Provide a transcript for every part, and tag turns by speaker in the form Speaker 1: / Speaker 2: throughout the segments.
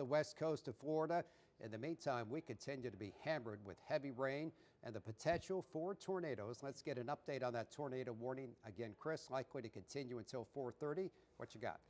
Speaker 1: the west coast of Florida. In the meantime, we continue to be hammered with heavy rain and the potential for tornadoes. Let's get an update on that tornado warning. Again, Chris, likely to continue until 4:30. What you got?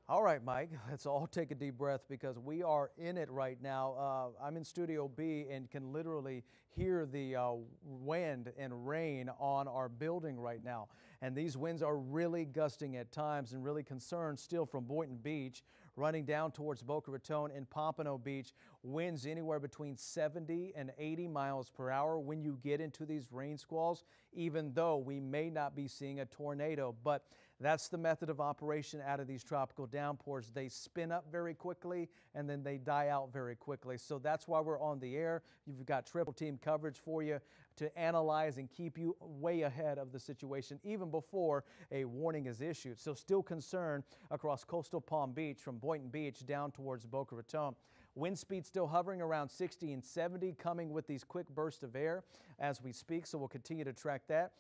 Speaker 2: All right, Mike, let's all take a deep breath because we are in it right now. I'm in Studio B and can literally hear the wind and rain on our building right now. And these winds are really gusting at times and really concerned still from Boynton Beach running down towards Boca Raton and Pompano Beach. Winds anywhere between 70 and 80 miles per hour when you get into these rain squalls, even though we may not be seeing a tornado. But that's the method of operation out of these tropical downpours. They spin up very quickly and then they die out very quickly. So that's why we're on the air. You've got triple team coverage for you to analyze and keep you way ahead of the situation even before a warning is issued. So still concerned across coastal Palm Beach from Boynton Beach down towards Boca Raton. Wind speed still hovering around 60 and 70, coming with these quick bursts of air as we speak. So we'll continue to track that.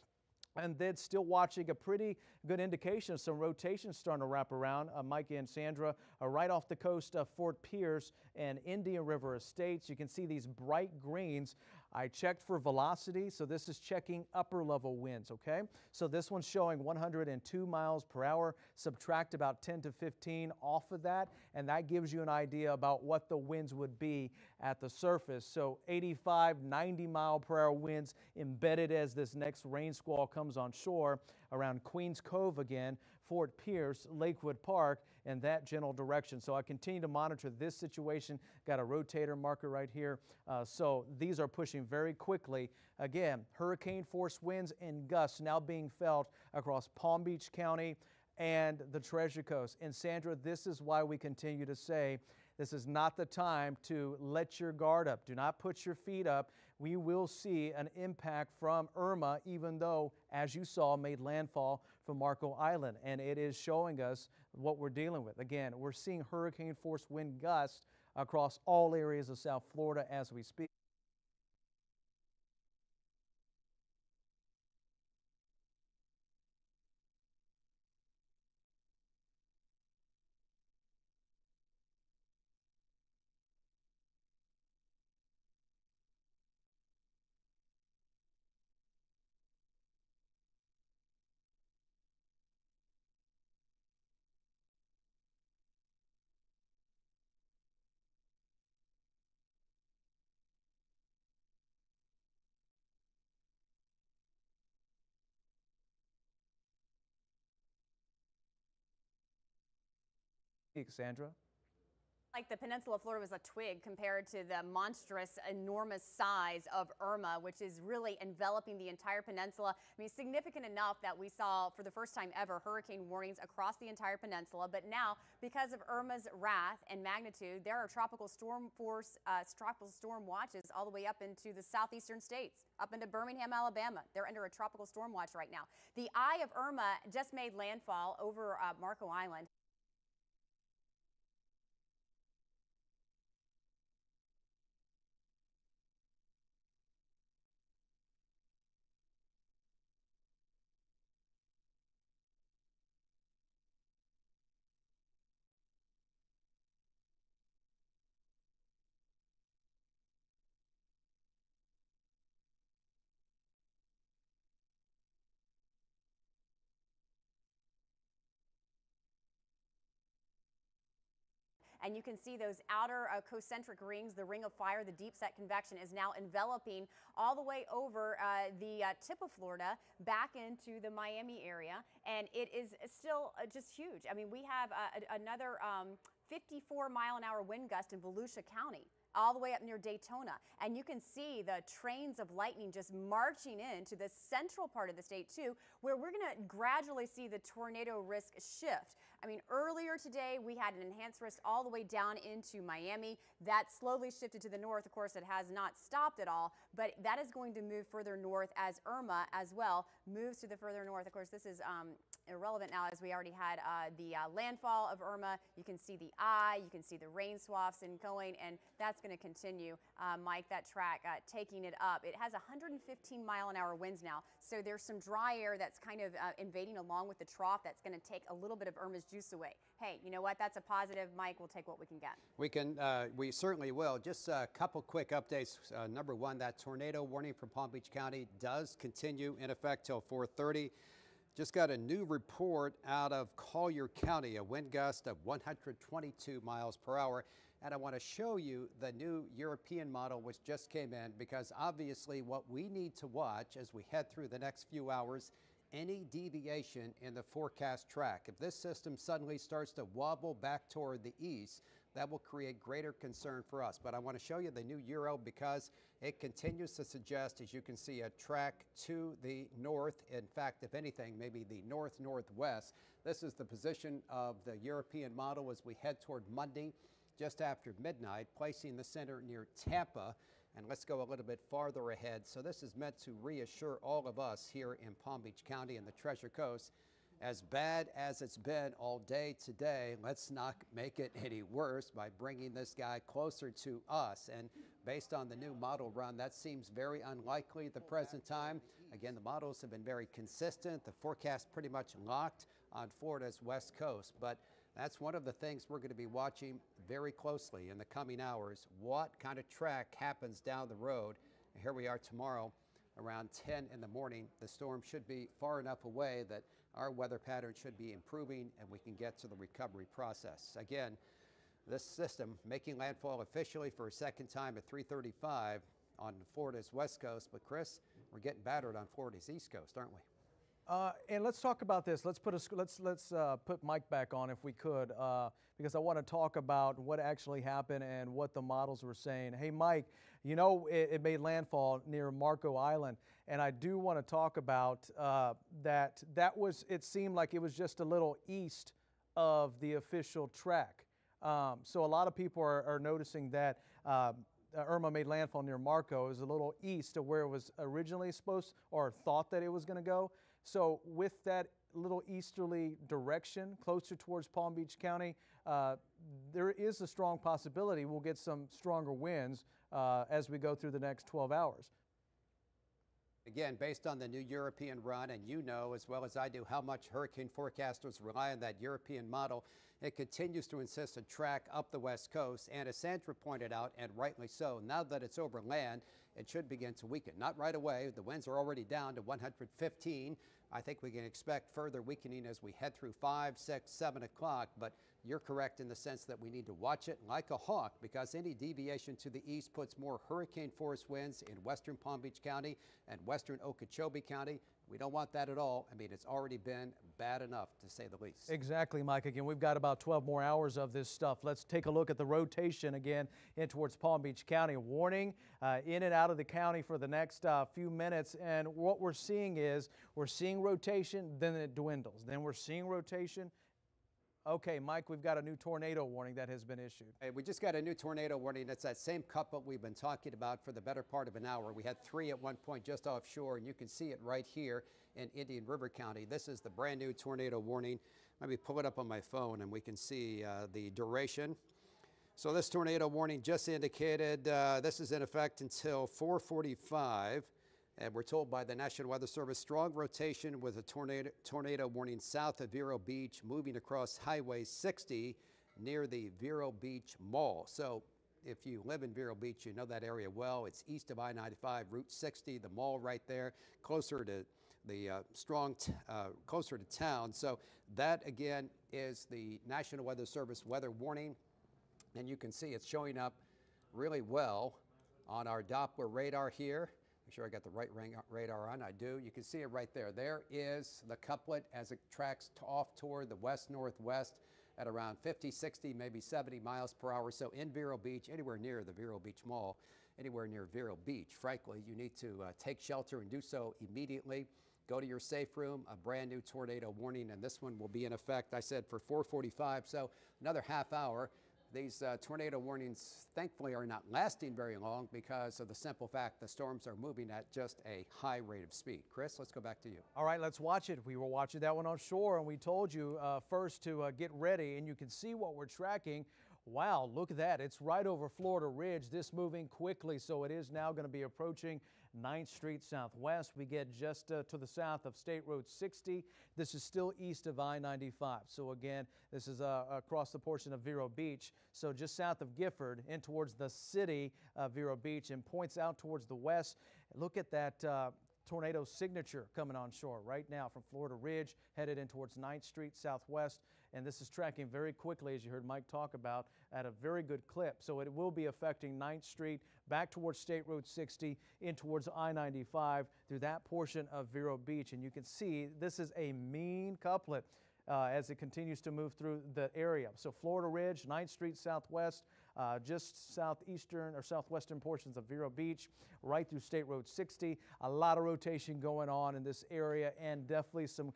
Speaker 2: And then still watching a pretty good indication of some rotation starting to wrap around. Mike and Sandra are right off the coast of Fort Pierce and Indian River Estates. You can see these bright greens. I checked for velocity, so this is checking upper level winds, okay? So this one's showing 102 miles per hour. Subtract about 10 to 15 off of that, and that gives you an idea about what the winds would be at the surface. So 85, 90 mile per hour winds embedded as this next rain squall comes on shore around Queens Cove again, Fort Pierce, Lakewood Park, in that general direction. So I continue to monitor this situation. Got a rotator marker right here. So these are pushing very quickly. Again, hurricane force winds and gusts now being felt across Palm Beach County and the Treasure Coast. And Sandra, this is why we continue to say this is not the time to let your guard up. Do not put your feet up. We will see an impact from Irma, even though, as you saw, made landfall from Marco Island. And it is showing us what we're dealing with. Again, we're seeing hurricane force wind gusts across all areas of South Florida as we speak. Sandra?
Speaker 3: Like the peninsula of Florida was a twig compared to the monstrous, enormous size of Irma, which is really enveloping the entire peninsula. I mean, significant enough that we saw for the first time ever hurricane warnings across the entire peninsula. But now, because of Irma's wrath and magnitude, there are tropical storm watches all the way up into the southeastern states, up into Birmingham, Alabama. They're under a tropical storm watch right now. The eye of Irma just made landfall over Marco Island. And you can see those outer concentric rings, the ring of fire, the deep set convection is now enveloping all the way over the tip of Florida back into the Miami area. And it is still just huge. I mean, we have another 54-mile-an-hour wind gust in Volusia County, all the way up near Daytona. And you can see the trains of lightning just marching into the central part of the state too, where we're going to gradually see the tornado risk shift. I mean, earlier today we had an enhanced risk all the way down into Miami. That slowly shifted to the north. Of course, it has not stopped at all, but that is going to move further north as Irma as well moves to the further north. Of course, this is irrelevant now, as we already had the landfall of Irma. You can see the eye, you can see the rain swaths and going, and that's that's going to continue, Mike, that track taking it up. It has 115-mile-an-hour winds now, so there's some dry air that's kind of invading along with the trough that's going to take a little bit of Irma's juice away. Hey, you know what? That's a positive. Mike, we'll take what we can get.
Speaker 1: We certainly will. Just a couple quick updates. Number one, that tornado warning from Palm Beach County does continue in effect till 4:30. Just got a new report out of Collier County, a wind gust of 122 miles per hour. And I want to show you the new European model which just came in, because obviously what we need to watch as we head through the next few hours, any deviation in the forecast track. If this system suddenly starts to wobble back toward the east, that will create greater concern for us. But I want to show you the new Euro because it continues to suggest, as you can see, a track to the north. In fact, if anything, maybe the north-northwest. This is the position of the European model as we head toward Monday, just after midnight, placing the center near Tampa. And let's go a little bit farther ahead. So this is meant to reassure all of us here in Palm Beach County and the Treasure Coast. As bad as it's been all day today, let's not make it any worse by bringing this guy closer to us. And based on the new model run, that seems very unlikely at the present time. Again, the models have been very consistent. The forecast pretty much locked on Florida's west coast. But that's one of the things we're going to be watching very closely in the coming hours. What kind of track happens down the road? And here we are tomorrow around 10 in the morning. The storm should be far enough away that our weather pattern should be improving and we can get to the recovery process. Again, this system making landfall officially for a second time at 3:35 on Florida's west coast. But Chris, we're getting battered on Florida's east coast, aren't we?
Speaker 2: And let's talk about this. Let's put Mike back on if we could, because I want to talk about what actually happened and what the models were saying. Hey, Mike, you know it made landfall near Marco Island, and I do want to talk about that was, it seemed like it was just a little east of the official track. So a lot of people are noticing that Irma made landfall near Marco. It was a little east of where it was originally supposed or thought that it was going to go. So with that little easterly direction, closer towards Palm Beach County, there is a strong possibility we'll get some stronger winds as we go through the next 12 hours.
Speaker 1: Again, based on the new European run, and you know as well as I do how much hurricane forecasters rely on that European model, it continues to insist a track up the west coast. And as Sandra pointed out, and rightly so, now that it's over land, it should begin to weaken. Not right away. The winds are already down to 115. I think we can expect further weakening as we head through 5, 6, 7 o'clock. But you're correct in the sense that we need to watch it like a hawk, because any deviation to the east puts more hurricane force winds in western Palm Beach County and western Okeechobee County. We don't want that at all. I mean, it's already been bad enough, to say the least.
Speaker 2: Exactly, Mike. Again, we've got about 12 more hours of this stuff. Let's take a look at the rotation again in towards Palm Beach County. Warning in and out of the county for the next few minutes. And what we're seeing is we're seeing rotation, then it dwindles. Then we're seeing rotation. Okay, Mike, we've got a new tornado warning that has been issued.
Speaker 1: Hey, we just got a new tornado warning. It's that same couple we've been talking about for the better part of an hour. We had 3 at one point just offshore, and you can see it right here in Indian River County. This is the brand new tornado warning. Let me pull it up on my phone, and we can see the duration. So this tornado warning just indicated this is in effect until 4:45. And we're told by the National Weather Service, strong rotation with a tornado warning south of Vero Beach, moving across Highway 60 near the Vero Beach Mall. So if you live in Vero Beach, you know that area well. It's east of I-95, Route 60, the mall right there, closer to the closer to town. So that again is the National Weather Service weather warning. And you can see it's showing up really well on our Doppler radar here. Make sure I got the right radar on. I do. You can see it right there. There is the couplet as it tracks off toward the west-northwest at around 50, 60, maybe 70 miles per hour. So in Vero Beach, anywhere near the Vero Beach Mall, anywhere near Vero Beach, frankly, you need to take shelter and do so immediately. Go to your safe room. A brand new tornado warning, and this one will be in effect, I said, for 4:45, so another half hour. These tornado warnings, thankfully, are not lasting very long because of the simple fact the storms are moving at just a high rate of speed. Chris, let's go back to you.
Speaker 2: All right, let's watch it. We were watching that one on shore, and we told you first to get ready, and you can see what we're tracking. Wow, look at that. It's right over Florida Ridge. This moving quickly, so it is now going to be approaching 9th Street Southwest. We get just to the south of State Road 60. This is still east of I-95. So again, this is across the portion of Vero Beach. So just south of Gifford in towards the city of Vero Beach and points out towards the west. Look at that tornado signature coming on shore right now from Florida Ridge, headed in towards 9th Street Southwest. And this is tracking very quickly, as you heard Mike talk about, at a very good clip. So it will be affecting 9th Street back towards State Road 60 in towards I-95 through that portion of Vero Beach. And you can see this is a mean couplet as it continues to move through the area. So Florida Ridge, 9th Street Southwest, just southeastern or southwestern portions of Vero Beach, right through State Road 60. A lot of rotation going on in this area, and definitely some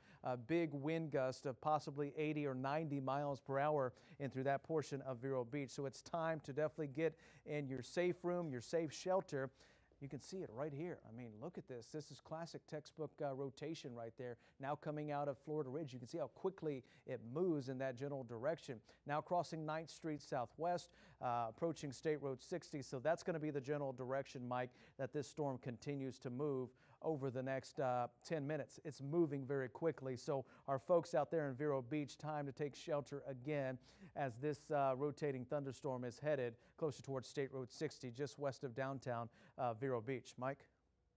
Speaker 2: big wind gusts of possibly 80 or 90 miles per hour in through that portion of Vero Beach. So it's time to definitely get in your safe room, your safe shelter. You can see it right here. I mean, look at this. This is classic textbook rotation right there. Now coming out of Florida Ridge, you can see how quickly it moves in that general direction. Now crossing 9th Street Southwest, approaching State Road 60. So that's going to be the general direction, Mike, that this storm continues to move over the next 10 minutes. It's moving very quickly. So our folks out there in Vero Beach, time to take shelter again as this rotating thunderstorm is headed closer towards State Road 60, just west of downtown Vero Beach. Mike?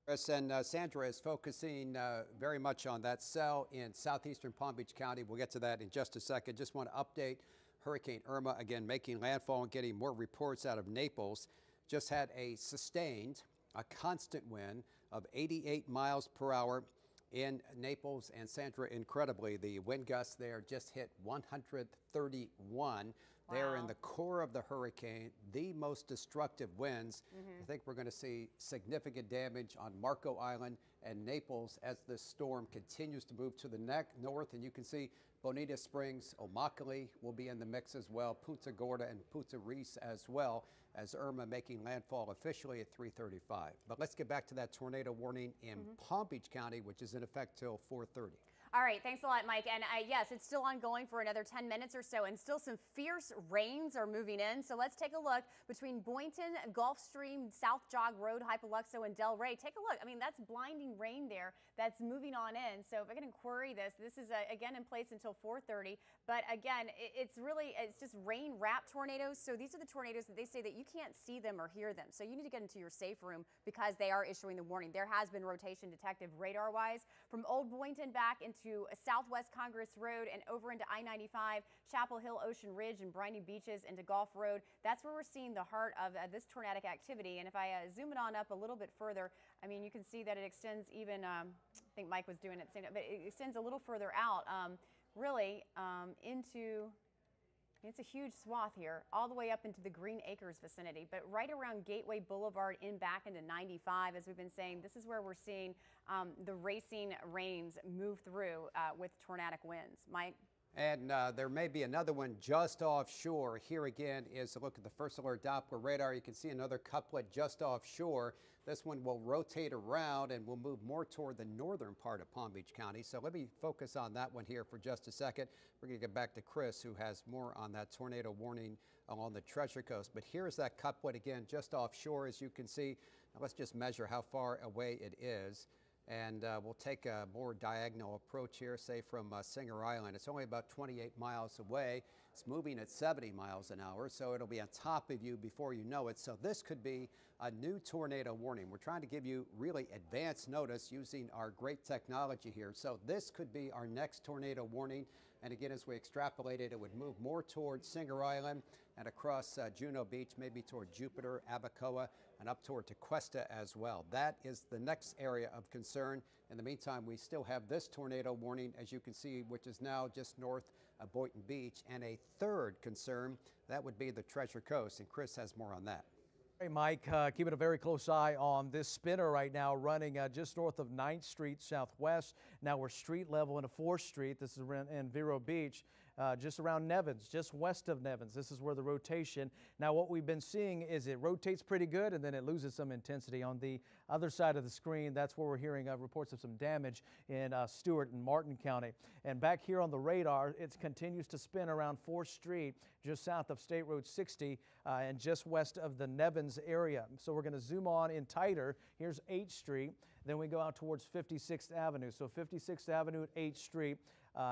Speaker 1: Chris, and Sandra is focusing very much on that cell in southeastern Palm Beach County. We'll get to that in just a second. Just want to update Hurricane Irma, again, making landfall and getting more reports out of Naples. Just had a sustained, a constant wind of 88 miles per hour in Naples. And Sandra, incredibly, the wind gusts there just hit 131. Wow. They're in the core of the hurricane, the most destructive winds. I think we're going to see significant damage on Marco Island and Naples as this storm continues to move to the north. And you can see Bonita Springs, Immokalee will be in the mix as well, Punta Gorda and Punta Reese as well, as Irma making landfall officially at 3:35. But let's get back to that tornado warning in Palm Beach County, which is in effect till 4:30.
Speaker 3: All right, thanks a lot, Mike. And yes, it's still ongoing for another 10 minutes or so, and still some fierce rains are moving in. So let's take a look between Boynton, Gulfstream, South Jog Road, Hypoluxo, and Delray. Take a look. I mean, that's blinding rain there that's moving on in. So if I can query this is again in place until 4:30. But again, it's just rain-wrapped tornadoes. So these are the tornadoes that they say that you can't see them or hear them. So you need to get into your safe room because they are issuing the warning. There has been rotation detected radar-wise from Old Boynton back into Southwest Congress Road and over into I-95, Chapel Hill, Ocean Ridge, and Briny Beaches into Gulf Road. That's where we're seeing the heart of this tornadic activity. And if I zoom it on up a little bit further, I mean, you can see that it extends even, I think Mike was doing it at the same time, but it extends a little further out, really into, it's a huge swath here, all the way up into the Green Acres vicinity, but right around Gateway Boulevard in back into 95, as we've been saying, this is where we're seeing the racing rains move through with tornadic winds. Mike?
Speaker 1: And there may be another one just offshore. Here again is a look at the first alert Doppler radar. You can see another couplet just offshore. This one will rotate around and will move more toward the northern part of Palm Beach County. So let me focus on that one here for just a second. We're going to get back to Chris, who has more on that tornado warning along the Treasure Coast. But here's that couplet again just offshore, as you can see. Now let's just measure how far away it is. And we'll take a more diagonal approach here, say from Singer Island. It's only about 28 miles away. It's moving at 70 miles an hour, so it'll be on top of you before you know it. So this could be a new tornado warning. We're trying to give you really advanced notice using our great technology here. So this could be our next tornado warning. And again, as we extrapolate it, it would move more towards Singer Island and across Juno Beach, maybe toward Jupiter, Abacoa, and up toward Tequesta as well. That is the next area of concern. In the meantime, we still have this tornado warning, as you can see, which is now just north of Boynton Beach. And a third concern, that would be the Treasure Coast. And Chris has more on that.
Speaker 2: Hey, Mike, keeping a very close eye on this spinner right now, running just north of 9th Street Southwest. Now we're street level into 4th Street. This is in Vero Beach. just around Nevins, just west of Nevins. This is where the rotation. Now what we've been seeing is it rotates pretty good and then it loses some intensity. On the other side of the screen, that's where we're hearing reports of some damage in Stewart and Martin County. And back here on the radar, it continues to spin around 4th Street, just south of State Road 60 and just west of the Nevins area. So we're going to zoom on in tighter. Here's 8th Street. Then we go out towards 56th Avenue. So 56th Avenue at 8th Street.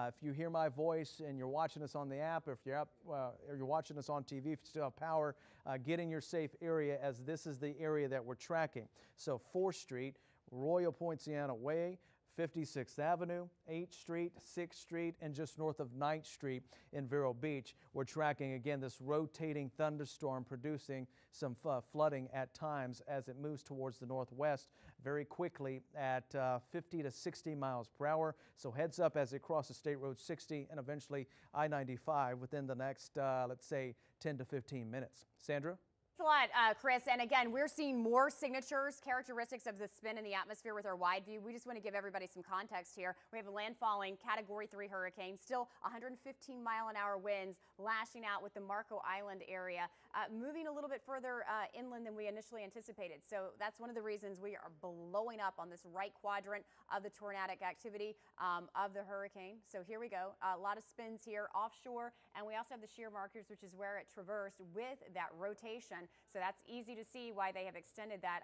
Speaker 2: If you hear my voice and you're watching us on the app, or if you're up, or you're watching us on TV, if you still have power, get in your safe area, as this is the area that we're tracking. So 4th Street, Royal Poinciana Way, 56th Avenue, 8th Street, 6th Street, and just north of 9th Street in Vero Beach. We're tracking, again, this rotating thunderstorm producing some flooding at times as it moves towards the northwest very quickly at 50 to 60 miles per hour. So heads up as it crosses State Road 60 and eventually I-95 within the next, let's say, 10 to 15 minutes. Sandra?
Speaker 3: Thanks a lot, Chris. And again, we're seeing more signatures, characteristics of the spin in the atmosphere with our wide view. We just want to give everybody some context here. We have a landfalling Category 3 hurricane, still 115-mile-an-hour winds lashing out with the Marco Island area, moving a little bit further inland than we initially anticipated. So that's one of the reasons we are blowing up on this right quadrant of the tornadic activity of the hurricane. So here we go. A lot of spins here offshore, and we also have the shear markers, which is where it traversed with that rotation. So that's easy to see why they have extended that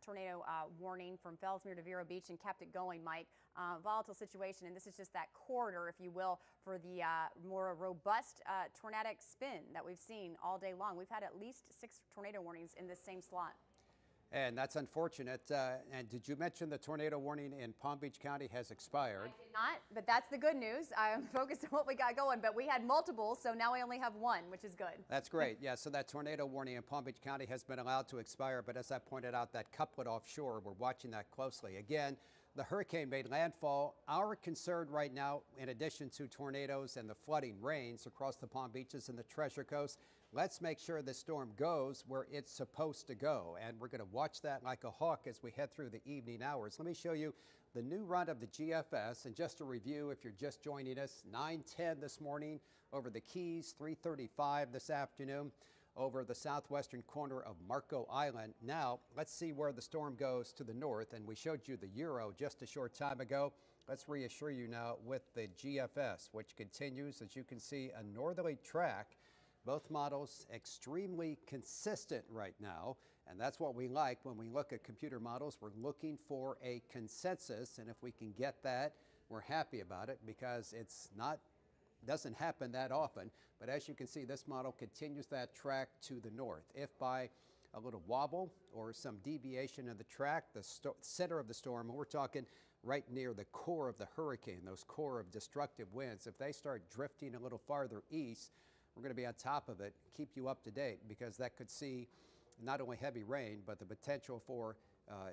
Speaker 3: tornado warning from Fellsmere to Vero Beach and kept it going, Mike. Volatile situation, and this is just that corridor, if you will, for the more robust tornadic spin that we've seen all day long. We've had at least 6 tornado warnings in this same slot.
Speaker 1: And that's unfortunate. And did you mention the tornado warning in Palm Beach County has expired?
Speaker 3: I did not, but that's the good news. I'm focused on what we got going, but we had multiple, so now we only have 1, which is good.
Speaker 1: That's great. Yeah, so that tornado warning in Palm Beach County has been allowed to expire, but as I pointed out, that couplet offshore, we're watching that closely. Again, the hurricane made landfall. Our concern right now, in addition to tornadoes and the flooding rains across the Palm Beaches and the Treasure Coast, let's make sure the storm goes where it's supposed to go. And we're going to watch that like a hawk as we head through the evening hours. Let me show you the new run of the GFS. And just a review, if you're just joining us, 9:10 this morning over the Keys, 3:35 this afternoon over the southwestern corner of Marco Island. Now, let's see where the storm goes to the north. And we showed you the Euro just a short time ago. Let's reassure you now with the GFS, which continues, as you can see, a northerly track. Both models extremely consistent right now, and that's what we like when we look at computer models. We're looking for a consensus, and if we can get that, we're happy about it, because doesn't happen that often. But as you can see, this model continues that track to the north. If by a little wobble or some deviation of the track, the center of the storm, and we're talking right near the core of the hurricane, those core of destructive winds, if they start drifting a little farther east, we're going to be on top of it, keep you up to date, because that could see not only heavy rain, but the potential for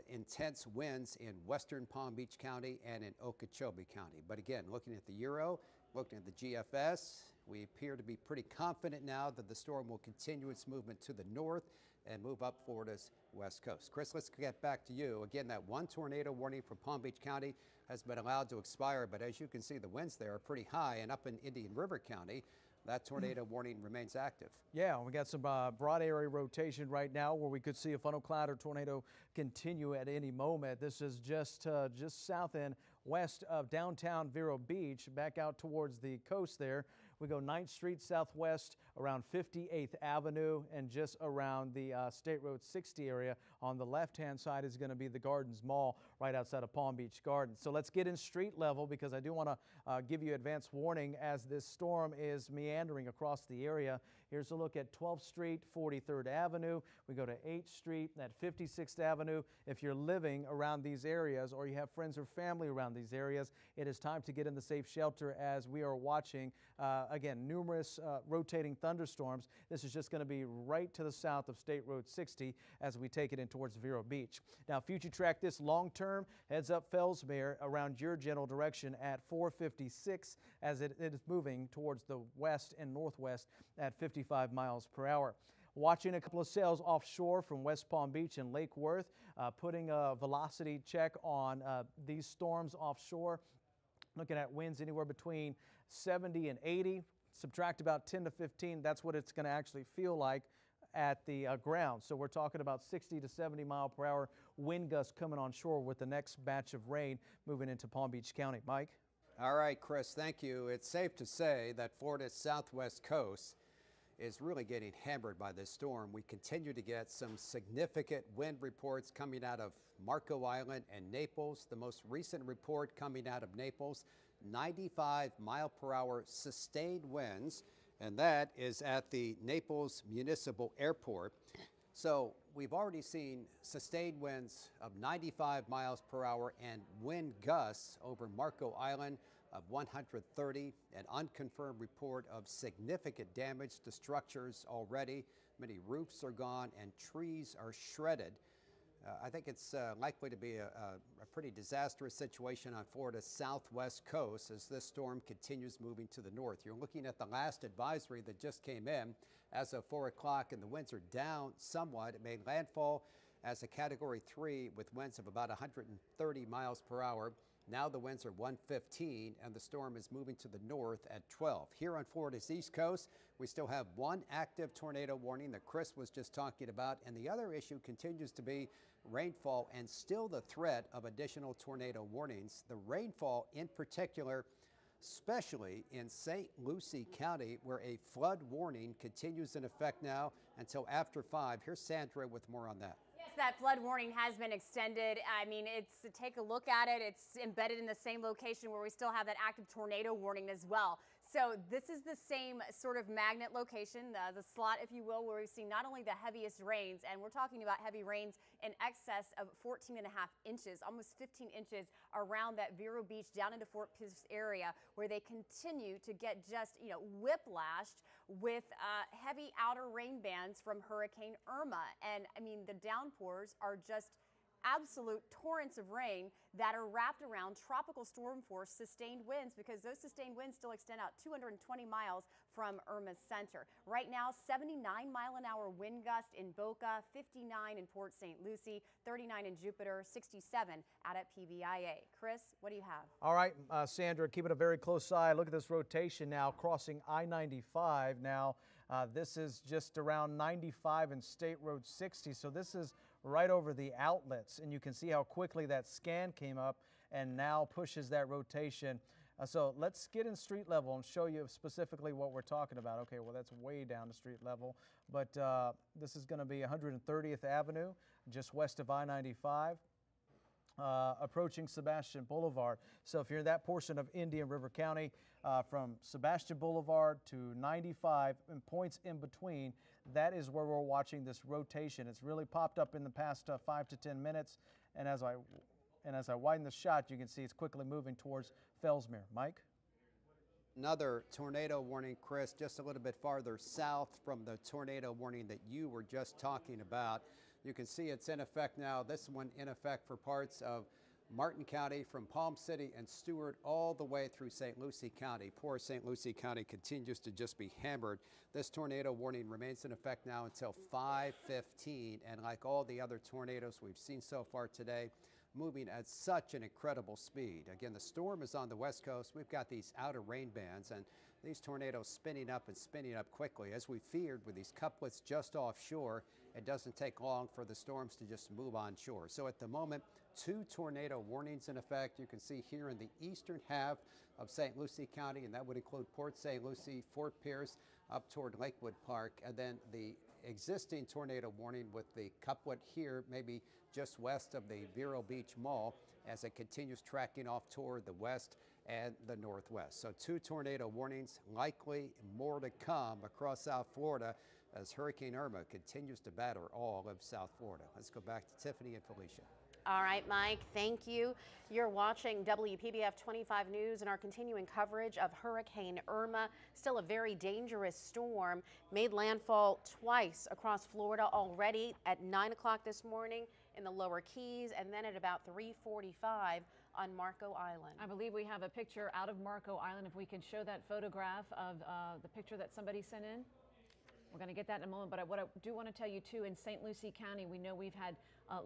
Speaker 1: intense winds in western Palm Beach County and in Okeechobee County. But again, looking at the Euro, looking at the GFS, we appear to be pretty confident now that the storm will continue its movement to the north and move up Florida's west coast. Chris, let's get back to you. Again, that 1 tornado warning for Palm Beach County has been allowed to expire, but as you can see, the winds there are pretty high, and up in Indian River County, that tornado warning remains active. Yeah,
Speaker 2: we got some broad area rotation right now where we could see a funnel cloud or tornado continue at any moment. This is just south and west of downtown Vero Beach, back out towards the coast there. We go 9th Street southwest around 58th Avenue and just around the State Road 60 area. On the left-hand side is going to be the Gardens Mall right outside of Palm Beach Gardens. So let's get in street level, because I do want to give you advance warning as this storm is meandering across the area. Here's a look at 12th Street, 43rd Avenue. We go to 8th Street at 56th Avenue. If you're living around these areas or you have friends or family around these areas, it is time to get in the safe shelter, as we are watching, again, numerous rotating thunderstorms. This is just going to be right to the south of State Road 60 as we take it in towards Vero Beach. Now, future track this long term, heads up Fellsmere around your general direction at 456 as it is moving towards the west and northwest at 55 miles per hour. Watching a couple of sails offshore from West Palm Beach and Lake Worth, putting a velocity check on these storms offshore. Looking at winds anywhere between 70 and 80, subtract about 10 to 15, that's what it's going to actually feel like at the ground. So we're talking about 60 to 70 mile per hour wind gusts coming on shore with the next batch of rain moving into Palm Beach County. Mike?
Speaker 1: All right, Chris, thank you. It's safe to say that Florida's southwest coast is really getting hammered by this storm. We continue to get some significant wind reports coming out of Marco Island and Naples. The most recent report coming out of Naples, 95 mile per hour sustained winds, and that is at the Naples Municipal Airport. So we've already seen sustained winds of 95 miles per hour and wind gusts over Marco Island of 130, an unconfirmed report of significant damage to structures already. Many roofs are gone and trees are shredded. I think it's likely to be a pretty disastrous situation on Florida's southwest coast as this storm continues moving to the north. You're looking at the last advisory that just came in as of 4 o'clock, and the winds are down somewhat. It made landfall as a Category 3 with winds of about 130 miles per hour. Now the winds are 115, and the storm is moving to the north at 12. Here on Florida's east coast, we still have one active tornado warning that Chris was just talking about, and the other issue continues to be rainfall and still the threat of additional tornado warnings. The rainfall in particular, especially in St. Lucie County, where a flood warning continues in effect now until after 5. Here's Sandra with more on that.
Speaker 3: That flood warning has been extended. I mean, take a look at it. It's embedded in the same location where we still have that active tornado warning as well. So this is the same sort of magnet location, the slot, if you will, where we've seen not only the heaviest rains, and we're talking about heavy rains in excess of 14 and a half inches, almost 15 inches around that Vero Beach down into Fort Pierce area, where they continue to get just, whiplashed with heavy outer rain bands from Hurricane Irma. And I mean, the downpours are just absolute torrents of rain that are wrapped around tropical storm force sustained winds, because those sustained winds still extend out 220 miles from Irma's center. Right now, 79 mile an hour wind gust in Boca, 59 in Port St. Lucie, 39 in Jupiter, 67 out at PBIA. Chris, what do you have?
Speaker 2: All right, Sandra, keep it a very close eye. Look at this rotation now crossing I-95 now. This is just around 95 and State Road 60, so this is right over the outlets, and you can see how quickly that scan came up and now pushes that rotation. So let's get in street level and show you specifically what we're talking about. Okay, well, that's way down to street level, but this is going to be 130th Avenue, just west of I-95. Approaching Sebastian Boulevard. So if you're in that portion of Indian River County, from Sebastian Boulevard to 95 and points in between, that is where we're watching this rotation. It's really popped up in the past 5 to 10 minutes, and as I widen the shot, you can see it's quickly moving towards Fellsmere. Mike?
Speaker 1: Another tornado warning, Chris, just a little bit farther south from the tornado warning that you were just talking about. You can see it's in effect now. This one in effect for parts of Martin County from Palm City and Stewart all the way through St. Lucie County. Poor St. Lucie County continues to just be hammered. This tornado warning remains in effect now until 5:15, and like all the other tornadoes we've seen so far today, moving at such an incredible speed. Again, the storm is on the west coast. We've got these outer rain bands, and these tornadoes spinning up and spinning up quickly. As we feared with these couplets just offshore, it doesn't take long for the storms to just move on shore. So at the moment, 2 tornado warnings in effect. You can see here in the eastern half of St. Lucie County, and that would include Port St. Lucie, Fort Pierce, up toward Lakewood Park, and then the existing tornado warning with the couplet here, maybe just west of the Vero Beach Mall, as it continues tracking off toward the west and the northwest. So 2 tornado warnings, likely more to come across South Florida as Hurricane Irma continues to batter all of South Florida. Let's go back to Tiffany and Felicia.
Speaker 4: All right, Mike, thank you. You're watching WPBF 25 News and our continuing coverage of Hurricane Irma. Still a very dangerous storm. Made landfall twice across Florida already at 9 o'clock this morning in the lower Keys, and then at about 3:45 on Marco Island.
Speaker 5: I believe we have a picture out of Marco Island. If we can show that photograph of the picture that somebody sent in. We're going to get that in a moment, but what I do want to tell you too, in St. Lucie County, we know we've had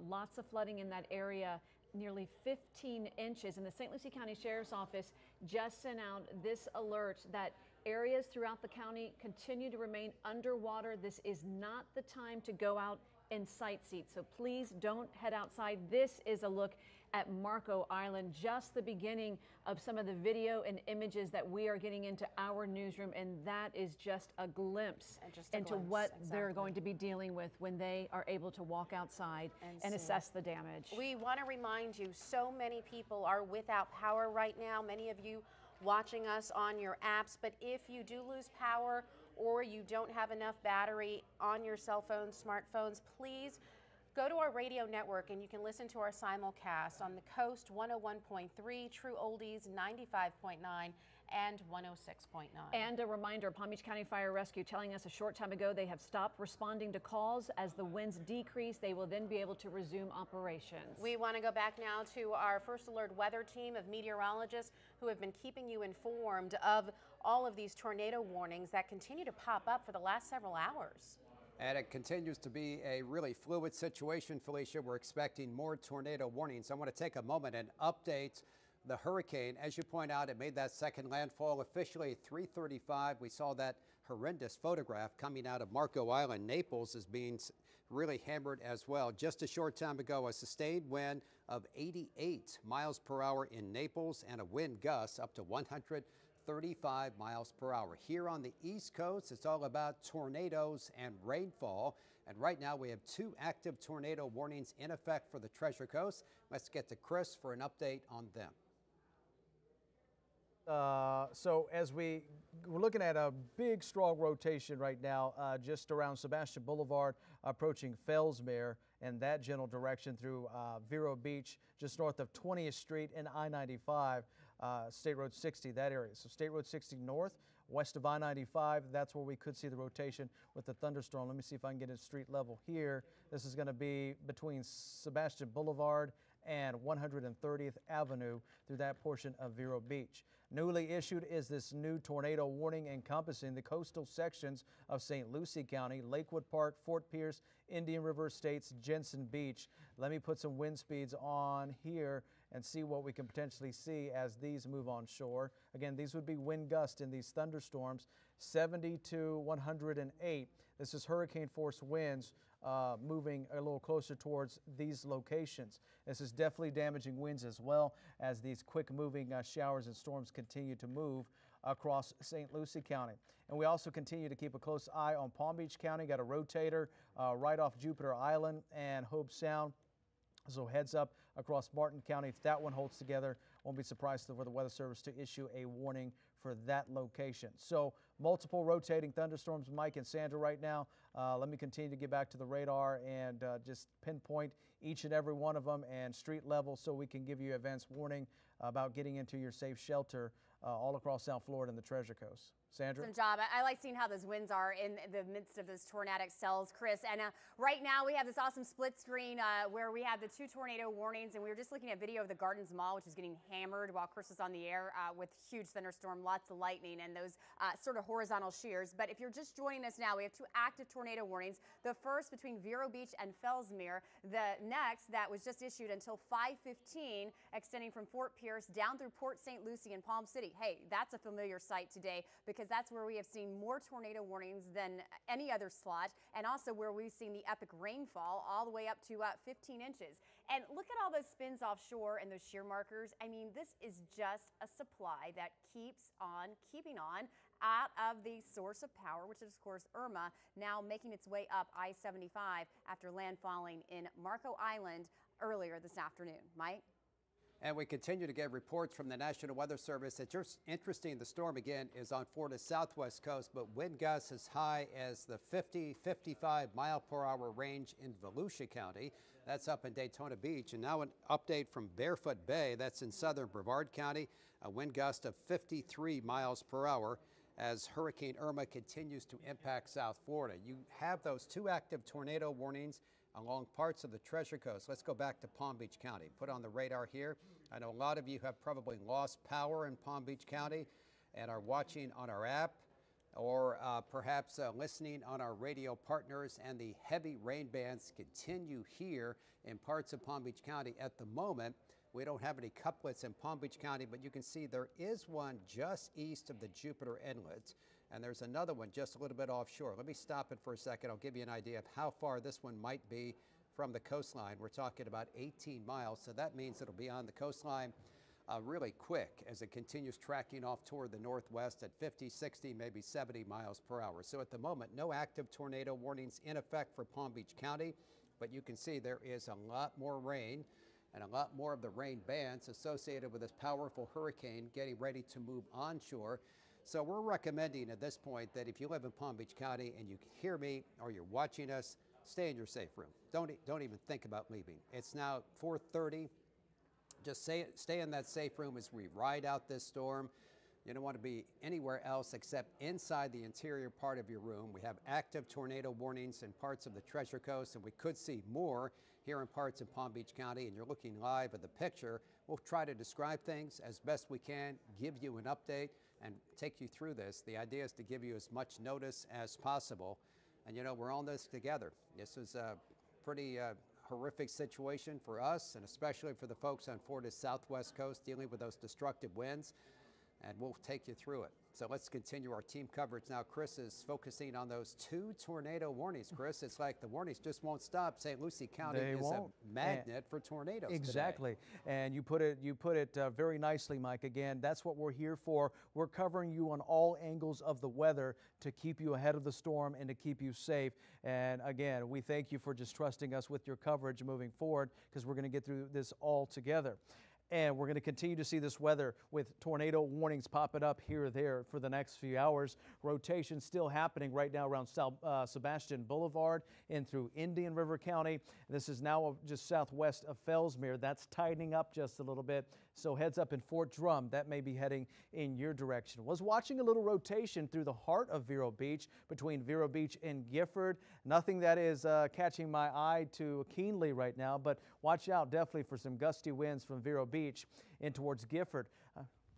Speaker 5: lots of flooding in that area, nearly 15 inches, and the St. Lucie County Sheriff's Office just sent out this alert that areas throughout the county continue to remain underwater. This is not the time to go out and sightsee, so please don't head outside. This is a look at Marco Island, just the beginning of some of the video and images that we are getting into our newsroom, and that is just a glimpse into what they're going to be dealing with when they are able to walk outside and assess the damage.
Speaker 4: We want to remind you, so many people are without power right now, many of you watching us on your apps, but if you do lose power or you don't have enough battery on your cell phones, smartphones, please go to our radio network and you can listen to our simulcast on the coast 101.3, True Oldies 95.9, and 106.9.
Speaker 5: And a reminder, Palm Beach County Fire Rescue telling us a short time ago they have stopped responding to calls. As the winds decrease, they will then be able to resume operations.
Speaker 4: We want to go back now to our First Alert weather team of meteorologists who have been keeping you informed of all of these tornado warnings that continue to pop up for the last several hours.
Speaker 1: And it continues to be a really fluid situation, Felicia. We're expecting more tornado warnings. I want to take a moment and update the hurricane. As you point out, it made that second landfall officially at 3:35. We saw that horrendous photograph coming out of Marco Island. Naples is being really hammered as well. Just a short time ago, a sustained wind of 88 miles per hour in Naples and a wind gust up to 135 miles per hour. Here on the East Coast, it's all about tornadoes and rainfall. And right now we have 2 active tornado warnings in effect for the Treasure Coast. Let's get to Chris for an update on them.
Speaker 2: So as we're looking at a big strong rotation right now, just around Sebastian Boulevard, approaching Fellsmere and that general direction through Vero Beach, just north of 20th Street and I-95, State Road 60, that area. So State Road 60 north, west of I-95, that's where we could see the rotation with the thunderstorm. Let me see if I can get it street level here. This is going to be between Sebastian Boulevard and 130th Avenue through that portion of Vero Beach. Newly issued is this new tornado warning encompassing the coastal sections of St. Lucie County, Lakewood Park, Fort Pierce, Indian River Estates, Jensen Beach. Let me put some wind speeds on here and see what we can potentially see as these move on shore. Again, these would be wind gusts in these thunderstorms, 70 to 108. This is hurricane force winds moving a little closer towards these locations. This is definitely damaging winds as well as these quick moving showers and storms continue to move across St. Lucie County. And we also continue to keep a close eye on Palm Beach County. Got a rotator right off Jupiter Island and Hope Sound. So heads up across Martin County. If that one holds together, won't be surprised for the Weather Service to issue a warning for that location. So multiple rotating thunderstorms, Mike and Sandra, right now. Let me continue to get back to the radar and just pinpoint each and every one of them and street level so we can give you advance warning about getting into your safe shelter all across South Florida and the Treasure Coast. Sandra?
Speaker 3: Awesome job. I like seeing how those winds are in the midst of those tornadic cells, Chris. And right now we have this awesome split screen where we have the 2 tornado warnings, and we were just looking at video of the Gardens Mall, which is getting hammered while Chris was on the air with huge thunderstorm, lots of lightning, and those sort of horizontal shears. But if you're just joining us now, we have 2 active tornado warnings. The first between Vero Beach and Fellsmere. The next that was just issued until 5:15, extending from Fort Pierce down through Port St. Lucie and Palm City. Hey, that's a familiar sight today because that's where we have seen more tornado warnings than any other slot, and also where we've seen the epic rainfall all the way up to 15 inches. And look at all those spins offshore and those shear markers. I mean, this is just a supply that keeps on keeping on out of the source of power, which is, of course, Irma, now making its way up I-75 after landfalling in Marco Island earlier this afternoon. Mike?
Speaker 1: And we continue to get reports from the National Weather Service. It's just interesting. The storm, again, is on Florida's southwest coast, but wind gusts as high as the 50-55 mile per hour range in Volusia County. That's up in Daytona Beach. And now an update from Barefoot Bay. That's in southern Brevard County. A wind gust of 53 miles per hour as Hurricane Irma continues to impact South Florida. You have those 2 active tornado warnings along parts of the Treasure Coast. Let's go back to Palm Beach County. Put on the radar here. I know a lot of you have probably lost power in Palm Beach County and are watching on our app or perhaps listening on our radio partners, and the heavy rain bands continue here in parts of Palm Beach County at the moment. We don't have any couplets in Palm Beach County, but you can see there is one just east of the Jupiter Inlet, and there's another one just a little bit offshore. Let me stop it for a second. I'll give you an idea of how far this one might be from the coastline. We're talking about 18 miles, so that means it'll be on the coastline really quick as it continues tracking off toward the northwest at 50, 60, maybe 70 miles per hour. So at the moment, no active tornado warnings in effect for Palm Beach County, but you can see there is a lot more rain and a lot more of the rain bands associated with this powerful hurricane getting ready to move onshore. So we're recommending at this point that if you live in Palm Beach County and you hear me or you're watching us, stay in your safe room. Don't even think about leaving. It's now 4:30. Just stay in that safe room as we ride out this storm. You don't want to be anywhere else except inside the interior part of your room. We have active tornado warnings in parts of the Treasure Coast, and we could see more here in parts of Palm Beach County, and you're looking live at the picture. We'll try to describe things as best we can, give you an update, and take you through this. The idea is to give you as much notice as possible. And you know, we're on this together. This is a pretty horrific situation for us, and especially for the folks on Florida's southwest coast dealing with those destructive winds, and we'll take you through it. So let's continue our team coverage now. Chris is focusing on those 2 tornado warnings. Chris, it's like the warnings just won't stop. St. Lucie County is a magnet for tornadoes
Speaker 2: exactly
Speaker 1: today.
Speaker 2: And you put it very nicely, Mike. Again, that's what we're here for. We're covering you on all angles of the weather to keep you ahead of the storm and to keep you safe. And again, we thank you for just trusting us with your coverage moving forward, because we're going to get through this all together. And we're going to continue to see this weather with tornado warnings popping up here or there for the next few hours. Rotation still happening right now around Sebastian Boulevard and through Indian River County. This is now just southwest of Fellsmere. That's tightening up just a little bit. So heads up in Fort Drum, that may be heading in your direction. Was watching a little rotation through the heart of Vero Beach, between Vero Beach and Gifford. Nothing that is catching my eye too keenly right now, but watch out definitely for some gusty winds from Vero Beach in towards Gifford.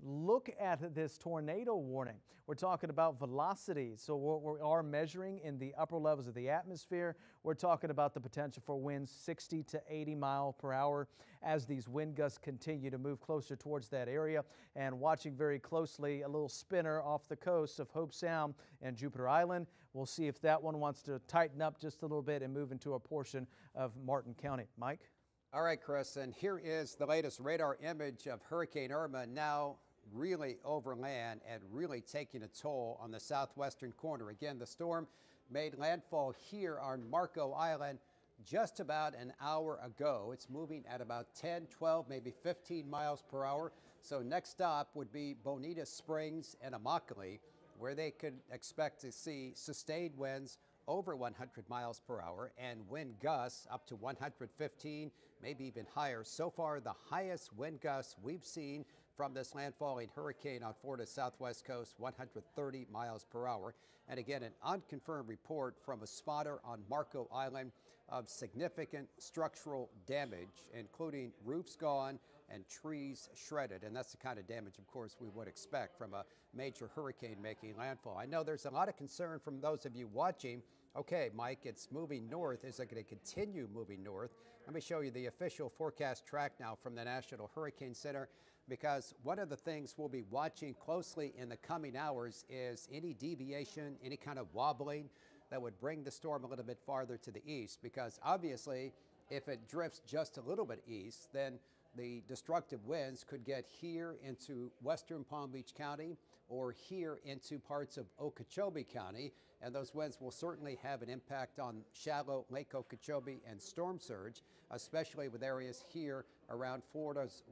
Speaker 2: Look at this tornado warning. We're talking about velocity. So what we are measuring in the upper levels of the atmosphere, we're talking about the potential for winds 60 to 80 miles per hour as these wind gusts continue to move closer towards that area. And watching very closely a little spinner off the coast of Hope Sound and Jupiter Island. We'll see if that one wants to tighten up just a little bit and move into a portion of Martin County. Mike?
Speaker 1: All right, Chris, and here is the latest radar image of Hurricane Irma, now really over land and really taking a toll on the southwestern corner. Again, the storm made landfall here on Marco Island just about an hour ago. It's moving at about 10, 12, maybe 15 miles per hour. So next stop would be Bonita Springs and Immokalee, where they could expect to see sustained winds over 100 miles per hour and wind gusts up to 115, maybe even higher. So far, the highest wind gusts we've seen from this landfalling hurricane on Florida's southwest coast, 130 miles per hour. And again, an unconfirmed report from a spotter on Marco Island of significant structural damage, including roofs gone and trees shredded. And that's the kind of damage, of course, we would expect from a major hurricane making landfall. I know there's a lot of concern from those of you watching. Okay, Mike, it's moving north. Is it going to continue moving north? Let me show you the official forecast track now from the National Hurricane Center, because one of the things we'll be watching closely in the coming hours is any deviation, any kind of wobbling that would bring the storm a little bit farther to the east, because obviously if it drifts just a little bit east, then the destructive winds could get here into western Palm Beach County or here into parts of Okeechobee County, and those winds will certainly have an impact on shallow Lake Okeechobee and storm surge, especially with areas here around Florida's,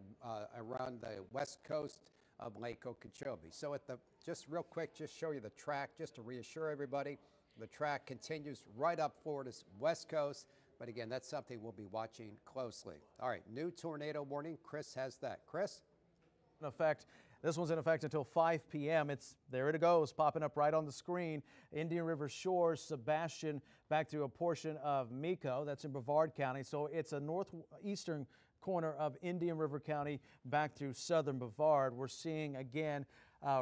Speaker 1: around the west coast of Lake Okeechobee. So just real quick, just show you the track, just to reassure everybody. The track continues right up Florida's west coast, but again, that's something we'll be watching closely. All right, new tornado warning. Chris has that. Chris?
Speaker 2: In effect, this one's in effect until 5 p.m. There it goes, popping up right on the screen. Indian River Shores, Sebastian, back through a portion of Mico. That's in Brevard County. So it's a northeastern corner of Indian River County back through southern Brevard. We're seeing, again,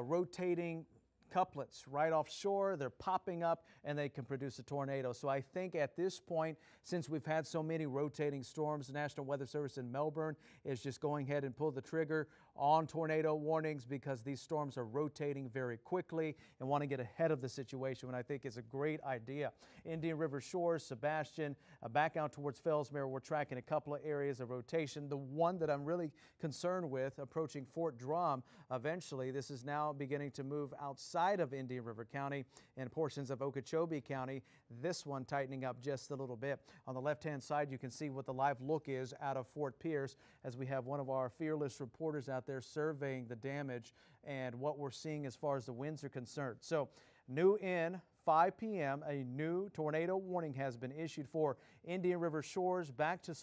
Speaker 2: rotating couplets right offshore. They're popping up and they can produce a tornado. So I think at this point, since we've had so many rotating storms, the National Weather Service in Melbourne is just going ahead and pull the trigger on tornado warnings because these storms are rotating very quickly and want to get ahead of the situation, and I think it's a great idea. Indian River Shores, Sebastian, back out towards Fellsmere, we're tracking a couple of areas of rotation. The one that I'm really concerned with approaching Fort Drum eventually, this is now beginning to move outside of Indian River County and portions of Okeechobee County. This one tightening up just a little bit. On the left-hand side, you can see what the live look is out of Fort Pierce as we have one of our fearless reporters out there surveying the damage and what we're seeing as far as the winds are concerned. So new in 5 p.m., a new tornado warning has been issued for Indian River Shores back to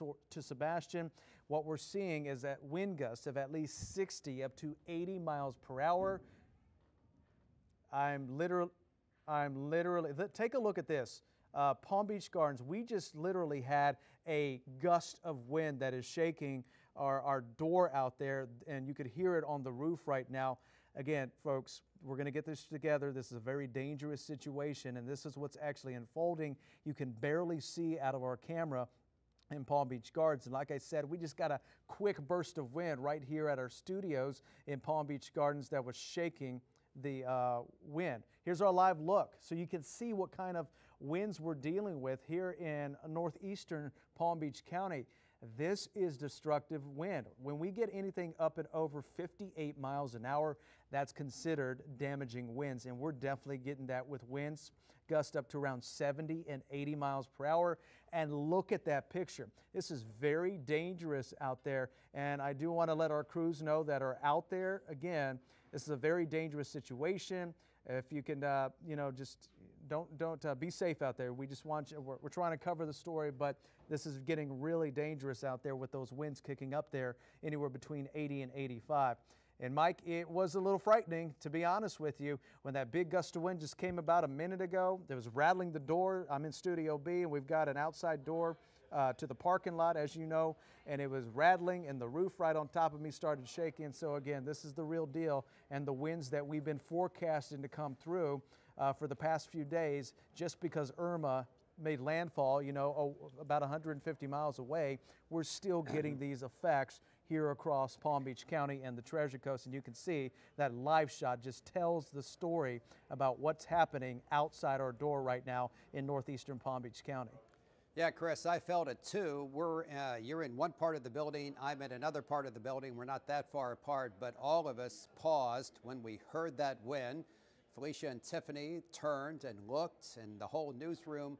Speaker 2: Sebastian. What we're seeing is that wind gusts of at least 60 up to 80 miles per hour. I'm literally, take a look at this. Palm Beach Gardens, we just literally had a gust of wind that is shaking our door out there, and you could hear it on the roof right now. Again, folks, we're going to get this together. This is a very dangerous situation, and this is what's actually unfolding. You can barely see out of our camera in Palm Beach Gardens. And like I said, we just got a quick burst of wind right here at our studios in Palm Beach Gardens that was shaking the wind. Here's our live look so you can see what kind of winds we're dealing with here in northeastern Palm Beach County. This is destructive wind. When we get anything up and over 58 miles an hour, that's considered damaging winds, and we're definitely getting that with winds gust up to around 70 and 80 miles per hour. And look at that picture. This is very dangerous out there, and I do want to let our crews know that are out there. Again, this is a very dangerous situation. If you can, just don't be safe out there. We just want you, we're trying to cover the story, but this is getting really dangerous out there with those winds kicking up there anywhere between 80 and 85. And Mike, it was a little frightening, to be honest with you, when that big gust of wind just came about a minute ago. It was rattling the door. I'm in Studio B, and we've got an outside door to the parking lot, as you know, and it was rattling, and the roof right on top of me started shaking. So again, this is the real deal, and the winds that we've been forecasting to come through for the past few days, just because Irma made landfall, about 150 miles away, we're still getting these effects here across Palm Beach County and the Treasure Coast, and you can see that live shot just tells the story about what's happening outside our door right now in northeastern Palm Beach County.
Speaker 1: Yeah, Chris, I felt it too. You're in one part of the building, I'm in another part of the building. We're not that far apart, but all of us paused when we heard that wind. Felicia and Tiffany turned and looked, and the whole newsroom,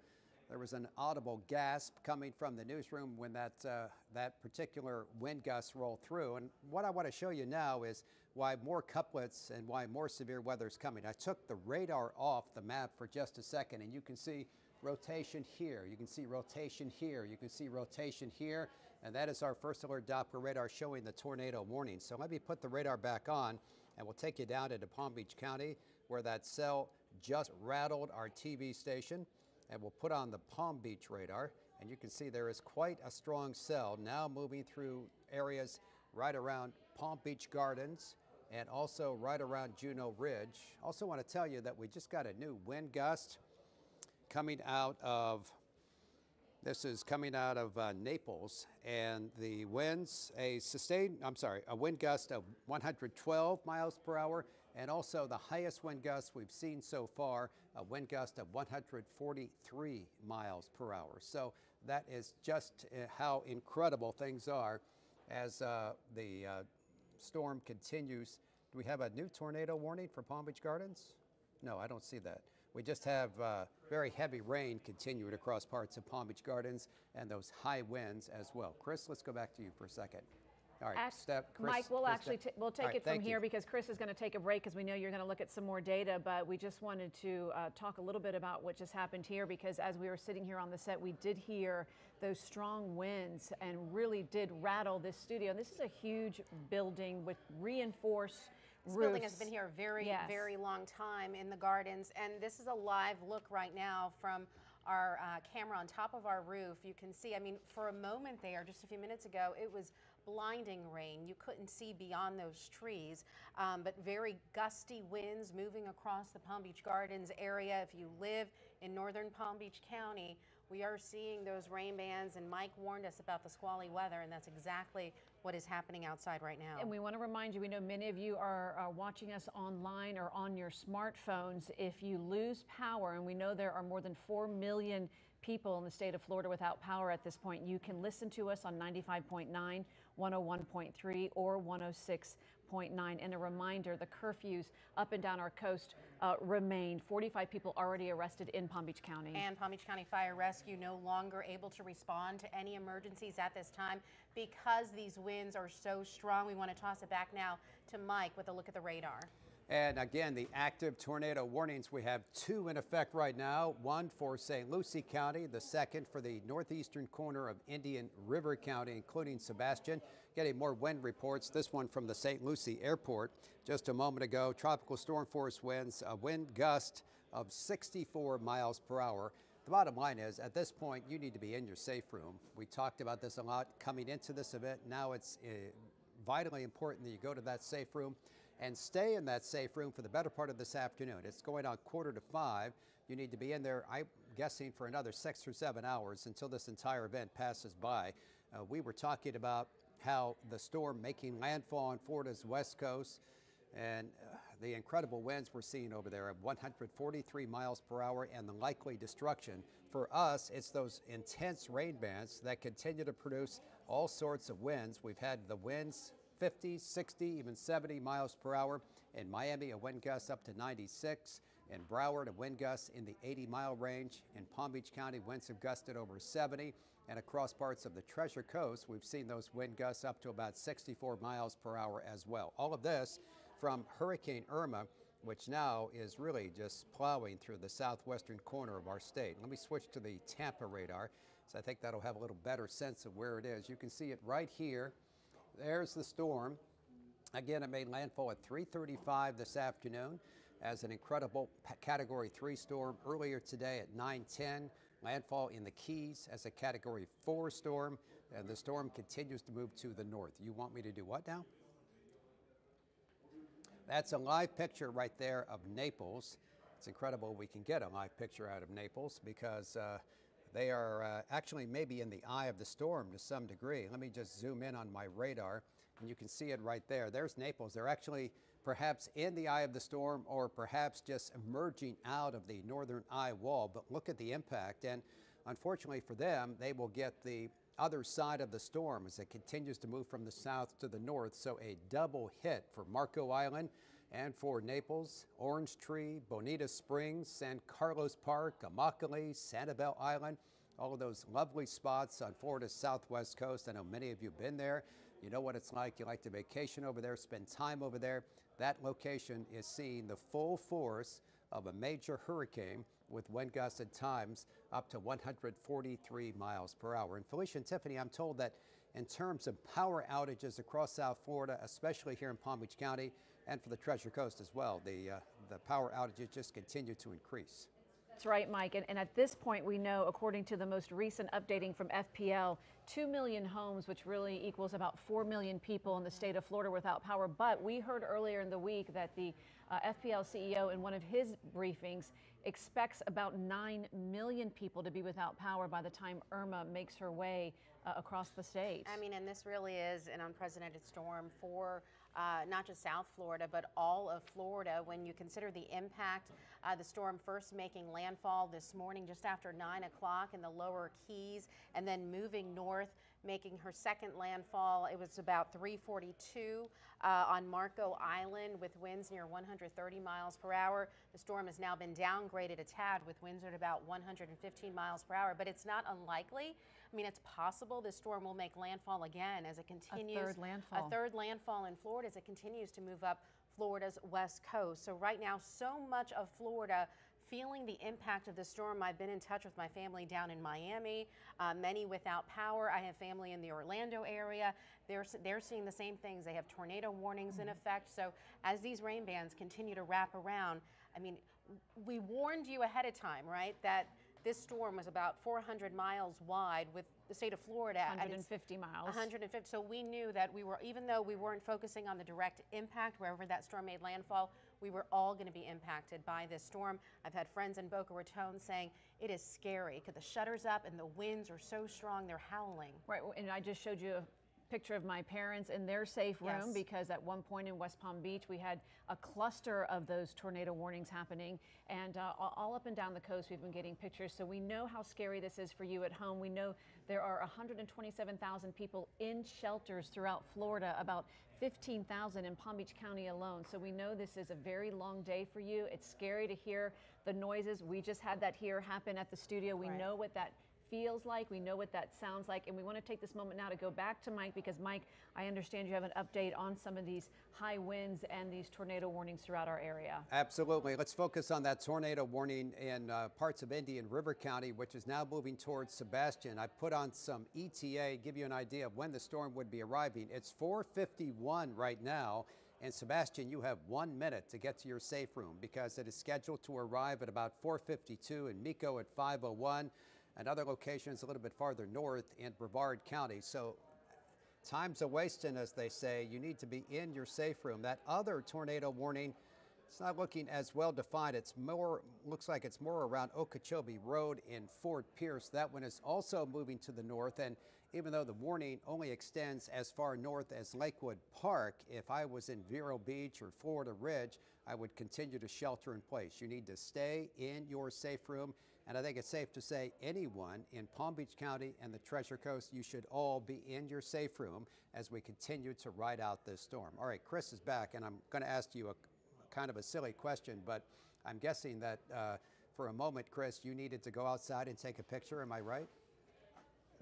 Speaker 1: there was an audible gasp coming from the newsroom when that particular wind gust rolled through. And what I want to show you now is why more couplets and why more severe weather is coming. I took the radar off the map for just a second, and you can see rotation here, you can see rotation here, you can see rotation here, and that is our first alert Doppler radar showing the tornado warning. So let me put the radar back on, and we'll take you down into Palm Beach County, where that cell just rattled our TV station. And we'll put on the Palm Beach radar, and you can see there is quite a strong cell now moving through areas right around Palm Beach Gardens and also right around Juneau Ridge. Also want to tell you that we just got a new wind gust coming out of, Naples, and the winds, a wind gust of 112 miles per hour, and also the highest wind gust we've seen so far, a wind gust of 143 miles per hour. So that is just how incredible things are as the storm continues. Do we have a new tornado warning for Palm Beach Gardens? No, I don't see that. We just have very heavy rain continuing across parts of Palm Beach Gardens and those high winds as well. Chris, let's go back to you for a second. All right, Chris,
Speaker 5: Mike, we'll take it from here because Chris is going to take a break because we know you're going to look at some more data, but we just wanted to talk a little bit about what just happened here, because as we were sitting here on the set, we did hear those strong winds and really did rattle this studio. This is a huge building with reinforced
Speaker 4: This
Speaker 5: roofs.
Speaker 4: building has been here a very long time in the gardens, and this is a live look right now from our camera on top of our roof, you can see, I mean, for a moment there, just a few minutes ago, it was blinding rain. You couldn't see beyond those trees, but very gusty winds moving across the Palm Beach Gardens area. If you live in northern Palm Beach County, we are seeing those rain bands, and Mike warned us about the squally weather, and that's exactly what is happening outside right now.
Speaker 5: And we want to remind you, we know many of you are watching us online or on your smartphones. If you lose power, and we know there are more than 4 million people in the state of Florida without power at this point, you can listen to us on 95.9, 101.3, or 106.9. And a reminder, the curfews up and down our coast remain. 45 people already arrested in Palm Beach County.
Speaker 4: And Palm Beach County Fire Rescue no longer able to respond to any emergencies at this time because these winds are so strong. We want to toss it back now to Mike with a look at the radar.
Speaker 1: And again, the active tornado warnings, we have 2 in effect right now. One for St. Lucie County, the second for the northeastern corner of Indian River County, including Sebastian. Getting more wind reports, this one from the St. Lucie Airport just a moment ago. Tropical storm force winds, a wind gust of 64 miles per hour. The bottom line is, at this point, you need to be in your safe room. We talked about this a lot coming into this event. Now it's vitally important that you go to that safe room and stay in that safe room for the better part of this afternoon. It's going on 4:45. You need to be in there, I'm guessing, for another 6 or 7 hours until this entire event passes by. We were talking about how the storm making landfall on Florida's west coast and the incredible winds we're seeing over there of 143 miles per hour and the likely destruction. For us, it's those intense rain bands that continue to produce all sorts of winds. We've had the winds 50, 60, even 70 miles per hour. In Miami, a wind gust up to 96. In Broward, a wind gust in the 80-mile range. In Palm Beach County, winds have gusted over 70. And across parts of the Treasure Coast, we've seen those wind gusts up to about 64 miles per hour as well. All of this from Hurricane Irma, which now is really just plowing through the southwestern corner of our state. Let me switch to the Tampa radar, so I think that'll have a little better sense of where it is. You can see it right here. There's the storm. Again, it made landfall at 3:35 this afternoon as an incredible Category 3 storm. Earlier today at 9:10, landfall in the Keys as a Category 4 storm, and the storm continues to move to the north. You want me to do what now? That's a live picture right there of Naples. It's incredible we can get a live picture out of Naples because they are actually maybe in the eye of the storm to some degree. Let me just zoom in on my radar, and you can see it right there. There's Naples. They're actually perhaps in the eye of the storm or perhaps just emerging out of the northern eye wall. But look at the impact, and unfortunately for them, they will get the other side of the storm as it continues to move from the south to the north. So a double hit for Marco Island and for Naples, Orange Tree, Bonita Springs, San Carlos Park, Immokalee, Sanibel Island, all of those lovely spots on Florida's southwest coast. I know many of you have been there. You know what it's like. You like to vacation over there, spend time over there. That location is seeing the full force of a major hurricane with wind gusts at times up to 143 miles per hour. And Felicia and Tiffany, I'm told that in terms of power outages across South Florida, especially here in Palm Beach County and for the Treasure Coast as well, the power outages just continue to increase.
Speaker 5: That's right, Mike. And at this point, we know, according to the most recent updating from FPL, 2 million homes, which really equals about 4 million people in the state of Florida without power. But we heard earlier in the week that the FPL CEO in one of his briefings expects about 9 million people to be without power by the time Irma makes her way across the state.
Speaker 4: I mean, and this really is an unprecedented storm for not just South Florida, but all of Florida. When you consider the impact, the storm first making landfall this morning just after 9 o'clock in the lower Keys, and then moving north, making her second landfall. It was about 3:42 on Marco Island with winds near 130 miles per hour. The storm has now been downgraded a tad with winds at about 115 miles per hour, but it's not unlikely. I mean, it's possible this storm will make landfall again as it continues.
Speaker 5: A third landfall.
Speaker 4: A third landfall in Florida as it continues to move up Florida's west coast. So right now, so much of Florida feeling the impact of the storm. I've been in touch with my family down in Miami, many without power. I have family in the Orlando area. They're seeing the same things. They have tornado warnings in effect. So as these rain bands continue to wrap around, I mean, we warned you ahead of time, right, that This storm was about 400 miles wide with the state of Florida.
Speaker 5: 150 miles.
Speaker 4: 150. So we knew that we were, even though we weren't focusing on the direct impact wherever that storm made landfall, we were all going to be impacted by this storm. I've had friends in Boca Raton saying it is scary because the shutters up and the winds are so strong, they're howling.
Speaker 5: Right, and I just showed you a picture of my parents in their safe room.
Speaker 4: Yes.
Speaker 5: Because at one point in West Palm Beach we had a cluster of those tornado warnings happening, and all up and down the coast we've been getting pictures, so we know how scary this is for you at home. We know there are 127,000 people in shelters throughout Florida, about 15,000 in Palm Beach County alone, so we know this is a very long day for you. It's scary to hear the noises. We just had that here happen at the studio. We know what that feels like, we know what that sounds like, and we want to take this moment now to go back to Mike, because Mike, I understand you have an update on some of these high winds and these tornado warnings throughout our area.
Speaker 1: Absolutely. Let's focus on that tornado warning in parts of Indian River County, which is now moving towards Sebastian. I put on some ETA, give you an idea of when the storm would be arriving. It's 4:51 right now. And Sebastian, you have 1 minute to get to your safe room because it is scheduled to arrive at about 4:52 and Mico at 5:01. And other locations a little bit farther north in Brevard County. So time's a wasting, as they say. You need to be in your safe room. That other tornado warning, it's not looking as well defined. It's more, looks like it's more around Okeechobee Road in Fort Pierce. That one is also moving to the north. And even though the warning only extends as far north as Lakewood Park, if I was in Vero Beach or Florida Ridge, I would continue to shelter in place. You need to stay in your safe room. And I think it's safe to say anyone in Palm Beach County and the Treasure Coast, you should all be in your safe room as we continue to ride out this storm. All right, Chris is back, and I'm going to ask you a kind of a silly question, but I'm guessing that for a moment, Chris, you needed to go outside and take a picture. Am I right?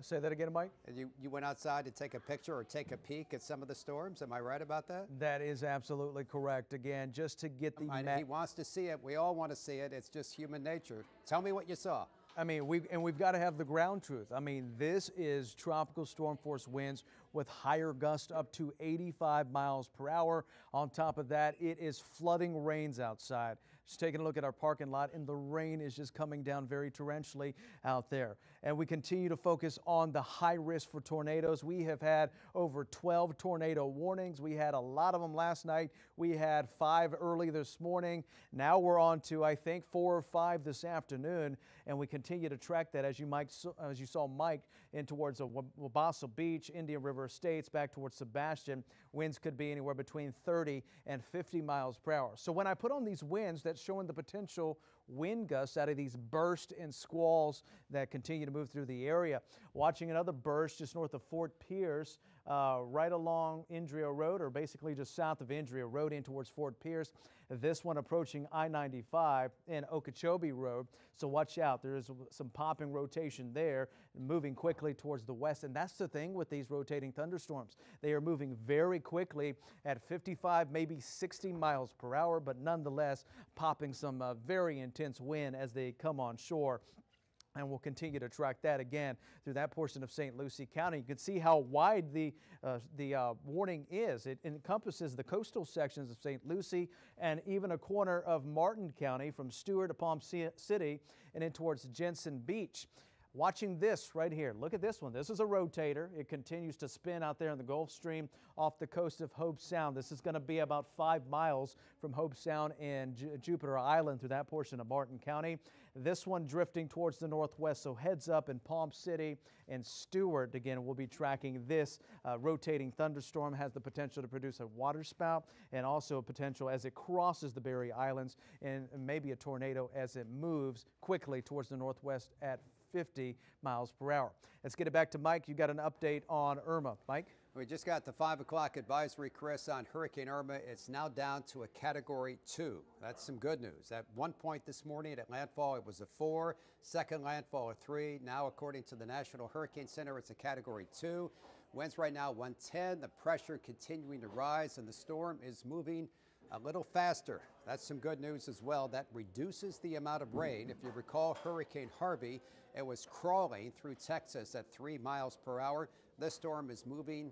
Speaker 2: Say that again, Mike?
Speaker 1: You went outside to take a picture or take a peek at some of the storms. Am I right about that?
Speaker 2: That is absolutely correct. Again, just to get the
Speaker 1: he wants to see it. We all want to see it. It's just human nature. Tell me what you saw.
Speaker 2: I mean, we've got to have the ground truth. I mean, this is tropical storm force winds with higher gusts up to 85 miles per hour. On top of that, it is flooding rains outside. Just taking a look at our parking lot, and the rain is just coming down very torrentially out there. And we continue to focus on the high risk for tornadoes. We have had over 12 tornado warnings. We had a lot of them last night. We had 5 early this morning. Now we're on to, I think, 4 or 5 this afternoon. And we continue to track that, as you saw Mike, in towards Wabasso Beach, Indian River Estates, back towards Sebastian. Winds could be anywhere between 30 and 50 miles per hour. So when I put on these winds, that's showing the potential wind gusts out of these bursts and squalls that continue to move through the area. Watching another burst just north of Fort Pierce, right along Indrio Road, or basically just south of Indrio Road in towards Fort Pierce. This one approaching I-95 and Okeechobee Road. So watch out. There is some popping rotation there, moving quickly towards the west. And that's the thing with these rotating thunderstorms. They are moving very quickly at 55, maybe 60 miles per hour, but nonetheless popping some very intense wind as they come on shore. And we'll continue to track that again through that portion of St. Lucie County. You can see how wide the warning is. It encompasses the coastal sections of St. Lucie and even a corner of Martin County from Stewart to Palm City and in towards Jensen Beach. Watching this right here. Look at this one. This is a rotator. It continues to spin out there in the Gulf Stream off the coast of Hope Sound. This is going to be about 5 miles from Hope Sound and Jupiter Island through that portion of Martin County. This one drifting towards the northwest, so heads up in Palm City and Stewart. Again, we'll be tracking this rotating thunderstorm. Has the potential to produce a waterspout and also a potential as it crosses the Berry Islands, and maybe a tornado as it moves quickly towards the northwest at 50 miles per hour. Let's get it back to Mike. You got an update on Irma. Mike?
Speaker 1: We just got the 5 o'clock advisory, Chris, on Hurricane Irma. It's now down to a Category 2. That's some good news. At one point this morning at landfall, it was a 4. Second landfall, a 3. Now, according to the National Hurricane Center, it's a Category 2. Winds right now 110. The pressure continuing to rise, and the storm is moving a little faster. That's some good news as well. That reduces the amount of rain. If you recall Hurricane Harvey, it was crawling through Texas at 3 miles per hour. This storm is moving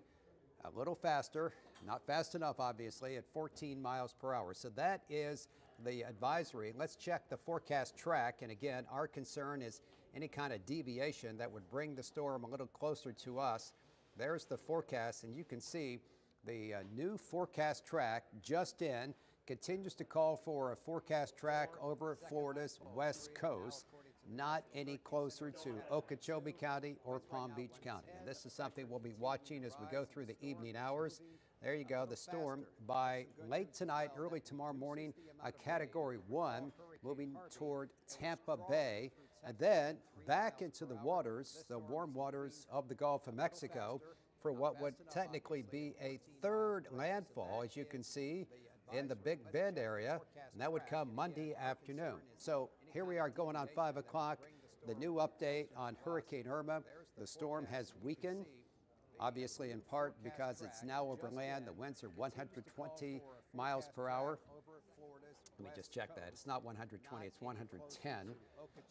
Speaker 1: a little faster, not fast enough, obviously, at 14 miles per hour. So that is the advisory. Let's check the forecast track. And again, our concern is any kind of deviation that would bring the storm a little closer to us. There's the forecast, and you can see the new forecast track just in continues to call for a forecast track over Florida's west coast, not any closer to Okeechobee County or Palm Beach County. And this is something we'll be watching as we go through the evening hours. There you go, the storm by late tonight, early tomorrow morning, a Category 1 moving toward Tampa Bay, and then back into the waters, the warm waters of the Gulf of Mexico, for what would technically be a third landfall, as you can see, in the Big Bend area, and that would come Monday afternoon. So here we are going on 5 o'clock. The new update on Hurricane Irma. The storm has weakened, obviously in part because it's now over land. The winds are 120 miles per hour. Let me just check that. It's not 120, it's 110.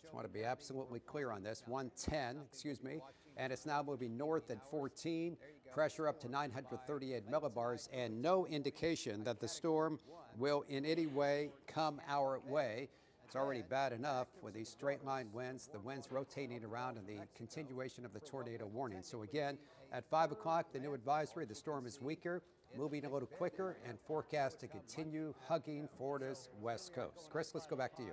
Speaker 1: Just want to be absolutely clear on this. 110, excuse me. And it's now moving north at 14, pressure up to 938 millibars, and no indication that the storm will in any way come our way. It's already bad enough with these straight line winds, the winds rotating around, and the continuation of the tornado warning. So again, at 5 o'clock, the new advisory, the storm is weaker, moving a little quicker, and forecast to continue hugging Florida's west coast. Chris, let's go back to you.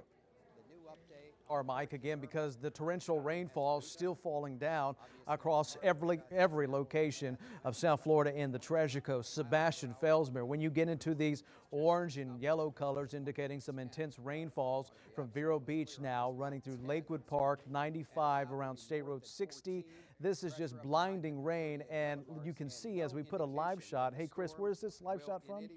Speaker 2: Our Mike, again, because the torrential rainfall is still falling down across every location of South Florida and the Treasure Coast. Sebastian, Fellsmere, when you get into these orange and yellow colors indicating some intense rainfalls from Vero Beach now running through Lakewood Park, 95 around State Road 60. This is just blinding rain, and you can see as we put a live shot. Hey, Chris, where's this live shot from?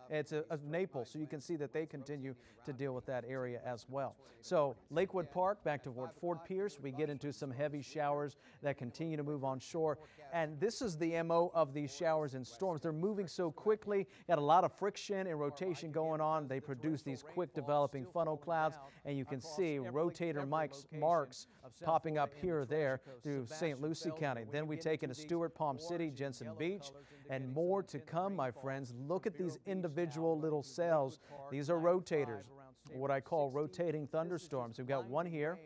Speaker 2: It's Naples, so you can see that they continue to deal with that area as well. So Lakewood Park back toward Fort Pierce, we get into some heavy showers that continue to move on shore. And this is the MO of these showers and storms. They're moving so quickly, got a lot of friction and rotation going on. They produce these quick developing funnel clouds, and you can see rotator marks popping up here or there through St. Lucie County. Then we take into Stewart, Palm City, Jensen Beach, and more to come, my friends. Look at these individual little cells. These are rotators, what I call rotating thunderstorms. We've got one here.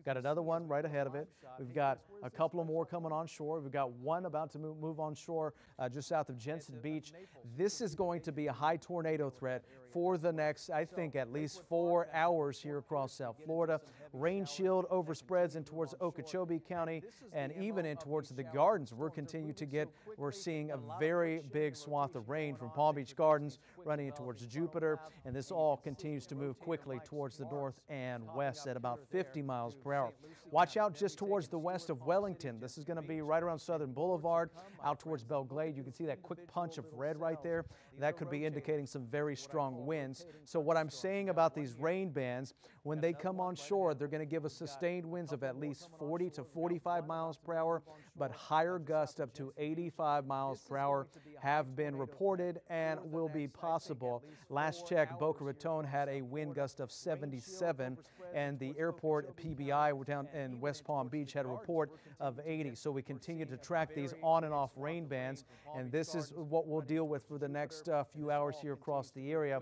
Speaker 2: Got another one right ahead of it. We've got a couple of more coming on shore. We've got one about to move on shore just south of Jensen Beach. This is going to be a high tornado threat for the next, I think, at least 4 hours here across South Florida. Rain shield overspreads in towards Okeechobee County and even in towards the Gardens. We're seeing a very big swath of rain from Palm Beach Gardens running in towards Jupiter, and this all continues to move quickly towards the north and west at about 50 miles per hour. Watch out just towards the west of Wellington. This is going to be right around Southern Boulevard, out towards Belle Glade. You can see that quick punch of red right there. That could be indicating some very strong winds. So what I'm saying about these rain bands, when they come on shore, they're going to give us sustained winds of at least 40 to 45 miles per hour, but higher gusts up to 85 miles per hour have been reported and will be possible. Last check, Boca Raton had a wind gust of 77, and the airport PBI down in West Palm Beach had a report of 80. So we continue to track these on and off rain bands, and this is what we'll deal with for the next few hours here across the area,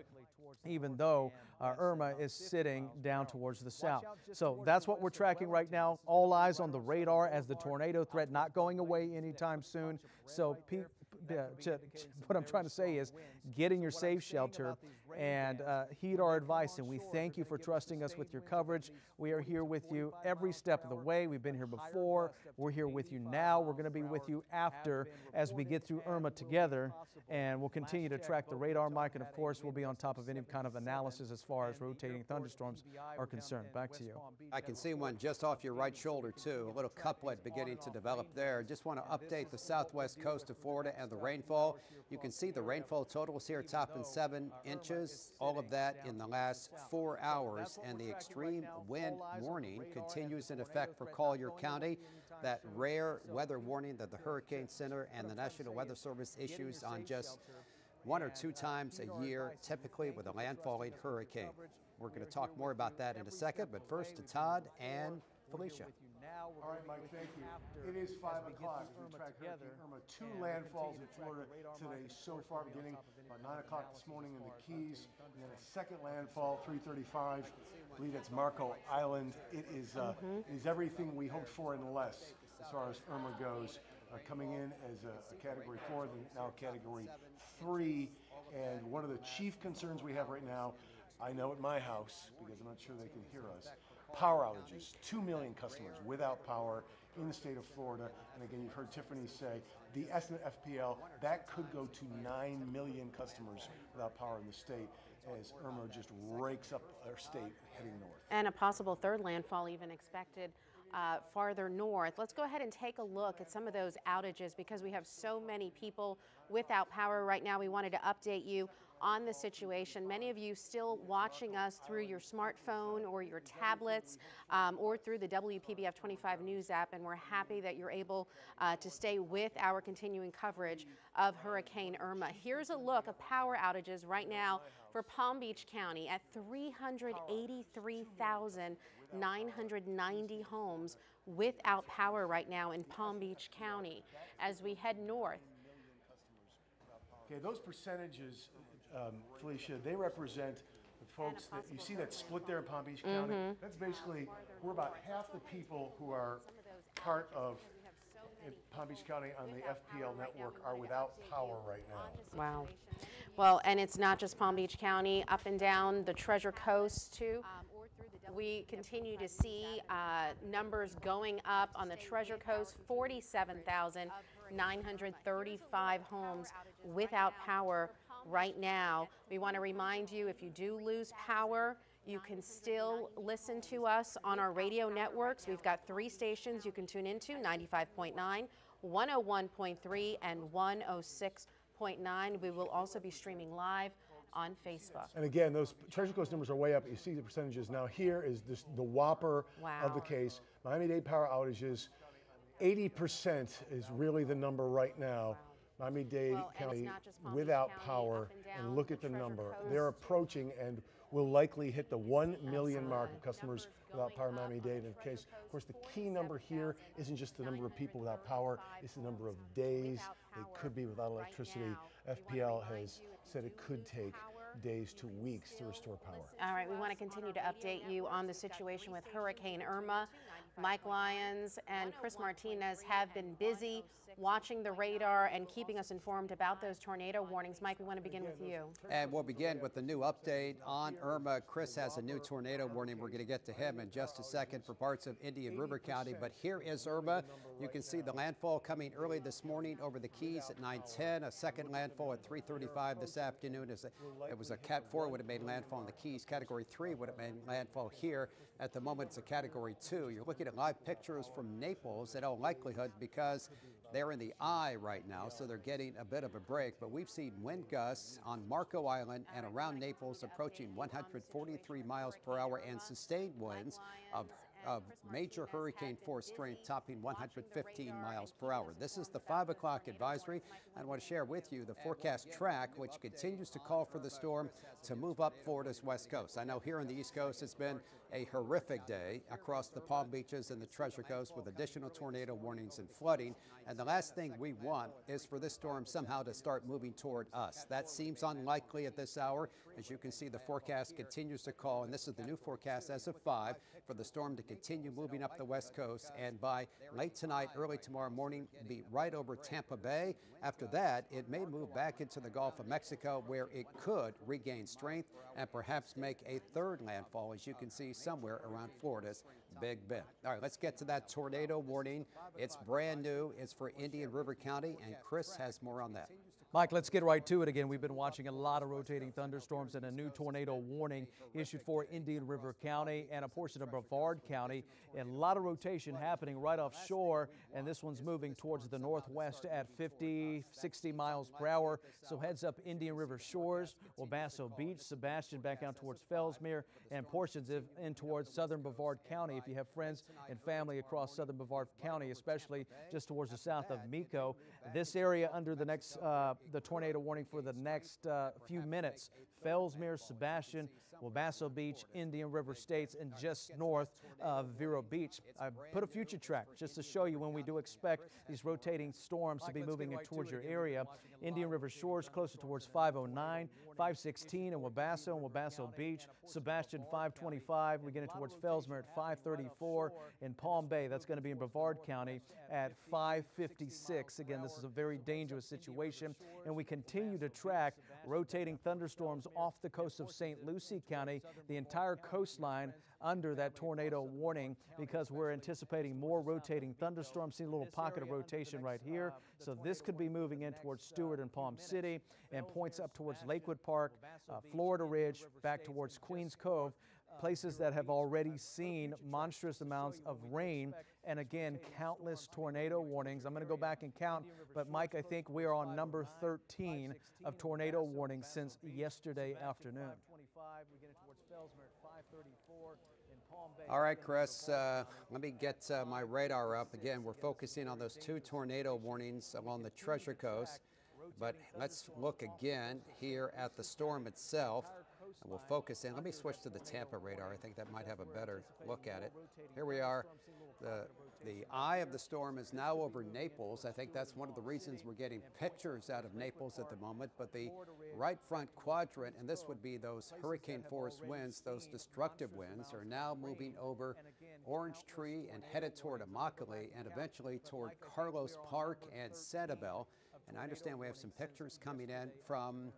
Speaker 2: even though Irma is sitting down towards the south. So that's what we're tracking right now. All eyes on the radar as the tornado threat not going away anytime soon. So what I'm trying to say is get in your safe shelter and heed our advice, and we thank you for trusting us with your coverage. We are here with you every step of the way. We've been here before. We're here with you now. We're going to be with you after as we get through Irma together, and we'll continue to track the radar, Mike, and of course we'll be on top of any kind of analysis as far as rotating thunderstorms are concerned. Back to you.
Speaker 1: I can see one just off your right shoulder too, a little couplet beginning to develop there. Just want to update the southwest coast of Florida and the rainfall. You can see the rainfall totals here topping 7 inches, all of that in the last 4 hours, and the extreme wind warning continues in effect for Collier County. That rare weather warning that the Hurricane Center and the National Weather Service issues on just 1 or 2 times a year, typically with a landfalling hurricane. We're going to talk more about that in a second, but first to Todd and Felicia.
Speaker 2: how we're
Speaker 6: All right, Mike, thank you. It is 5 o'clock. We track Hurricane Irma. 2 landfalls in Florida today so far, beginning about 9 o'clock this morning in the Keys, and then a second landfall, 3:35. I believe that's Marco Island. It is everything we hoped for and less as far as Irma goes. Coming in as a Category 4, then now Category 3. And one of the chief concerns we have right now, I know at my house, because I'm not sure they can hear us, power outages. 2 million customers without power in the state of Florida. And again, you've heard Tiffany say the estimate FPL, that could go to 9 million customers without power in the state as Irma just rakes up our state heading north.
Speaker 4: And a possible third landfall even expected farther north. Let's go ahead and take a look at some of those outages because we have so many people without power right now. We wanted to update you on the situation. Many of you still watching us through your smartphone or your tablets or through the WPBF 25 News app, and we're happy that you're able to stay with our continuing coverage of Hurricane Irma. Here's a look of power outages right now for Palm Beach County at 383,990 homes without power right now in Palm Beach County. As we head north.
Speaker 6: Okay, those percentages, Felicia, they represent the folks that you see that split there in Palm Beach County. That's basically, we're about half the people who are part of Palm Beach County on the FPL network are without power right now.
Speaker 4: Wow. Well, and it's not just Palm Beach County, up and down the Treasure Coast too. We continue to see numbers going up on the Treasure Coast, 47,935 homes without power right now. We want to remind you, if you do lose power, you can still listen to us on our radio networks. We've got 3 stations you can tune into, 95.9, 101.3, and 106.9. We will also be streaming live on Facebook.
Speaker 6: And again, those Treasure Coast numbers are way up. You see the percentages. Now here is the whopper of the case. Miami-Dade power outages, 80% is really the number right now. Miami-Dade County without power, and look at the number. They're approaching and will likely hit the 1 million mark of customers without power in Miami-Dade. In case, of course, the key number here isn't just the number of people without power, it's the number of days they could be without electricity. FPL has said it could take days to weeks to restore power.
Speaker 4: All right, we want to continue to update you on the situation with Hurricane Irma. Mike Lyons and Chris Martinez have been busy watching the radar and keeping us informed about those tornado warnings. Mike, we want to begin with you.
Speaker 1: And we'll begin with the new update on Irma. Chris has a new tornado warning. We're going to get to him in just a second for parts of Indian River County. But here is Irma. You can see the landfall coming early this morning over the Keys at 9:10. A second landfall at 3:35 this afternoon. It was a Cat 4 would have made landfall in the Keys. Category 3 would have made landfall here. At the moment, it's a Category 2. You're looking at live pictures from Naples in all likelihood because they're in the eye right now, so they're getting a bit of a break. But we've seen wind gusts on Marco Island and around Naples approaching 143 miles per hour and sustained winds of major hurricane force strength topping 115 miles per hour. This is the 5 o'clock advisory. I want to share with you the forecast track, which continues to call for the storm to move up Florida's west coast. I know here on the East Coast it's been a horrific day across the Palm Beaches and the Treasure Coast with additional tornado warnings and flooding. And the last thing we want is for this storm somehow to start moving toward us. That seems unlikely at this hour. As you can see, the forecast continues to call, and this is the new forecast as of 5, for the storm to continue moving up the west coast, and by late tonight, early tomorrow morning, be right over Tampa Bay. After that, it may move back into the Gulf of Mexico, where it could regain strength and perhaps make a third landfall, as you can see, somewhere around Florida's Big Bend. All right, let's get to that tornado warning. It's brand new. It's for Indian River County, and Chris has more on that.
Speaker 2: Mike, let's get right to it again. We've been watching a lot of rotating thunderstorms and a new tornado warning issued for Indian River County and a portion of Brevard County. And a lot of rotation happening right offshore, and this one's moving towards the northwest at 50, 60 miles per hour. So heads up Indian River shores, Wabasso Beach, Sebastian back out towards Fellsmere, and portions in towards southern Brevard County. If you have friends and family across southern Brevard County, especially just towards the south of Mico, this area under the next the tornado warning for the next few minutes: Fellsmere, Sebastian, Wabasso Beach, Indian River States, and just north of Vero Beach. I put a future track just to show you when we do expect these rotating storms to be moving in towards your area. Indian River Shores closer towards 509, 516 in Wabasso and Wabasso Beach. Sebastian 525. We're getting towards Fellsmere at 534. In Palm Bay, that's going to be in Brevard County at 556. Again, this is a very dangerous situation, and we continue to track rotating thunderstorms off the coast of St. Lucie County, the entire coastline under that tornado warning, because we're anticipating more rotating thunderstorms. See a little pocket of rotation right here. So this could be moving in towards Stewart and Palm City and points up towards Lakewood Park, Florida Ridge, back towards Queens Cove, places that have already seen monstrous amounts of rain and, again, countless tornado warnings. I'm going to go back and count, but Mike, I think we are on number 13 of tornado warnings since yesterday afternoon.
Speaker 1: All right, Chris, let me get my radar up. Again, we're focusing on those 2 tornado warnings along the Treasure Coast, but let's look again here at the storm itself. And we'll focus in. Let me switch to the Tampa radar. I think that might have a better look at it. Here we are. The eye of the storm is now over Naples. I think that's one of the reasons we're getting pictures out of Naples at the moment. But the right front quadrant, and this would be those hurricane force winds, those destructive winds, are now moving over Orange Tree and headed toward Immokalee and eventually toward Carlos Park and Sanibel. And I understand we have some pictures coming in from,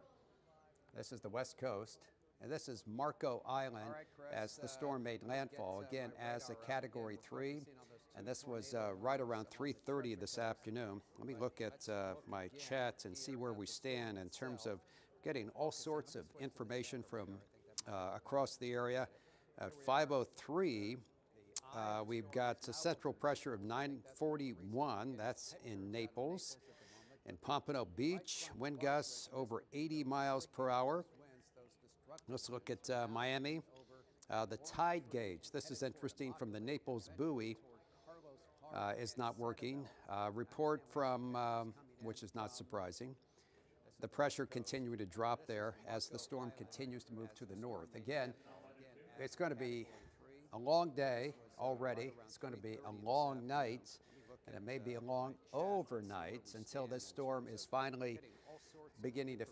Speaker 1: this is the West Coast. And this is Marco Island as the storm made landfall, again, as a Category 3. And this was right around 3:30 this afternoon. Let me look at my chat and see where we stand in terms of getting all sorts of information from across the area. At 5:03, we've got a central pressure of 941. That's in Naples. In Pompano Beach, wind gusts over 80 miles per hour. Let's look at Miami. The tide gauge, this is interesting, from the Naples buoy is not working. Report from, which is not surprising, the pressure continuing to drop there as the storm continues to move to the north. Again, it's going to be a long day already. It's going to be a long night, and it may be a long overnight until this storm is finally beginning to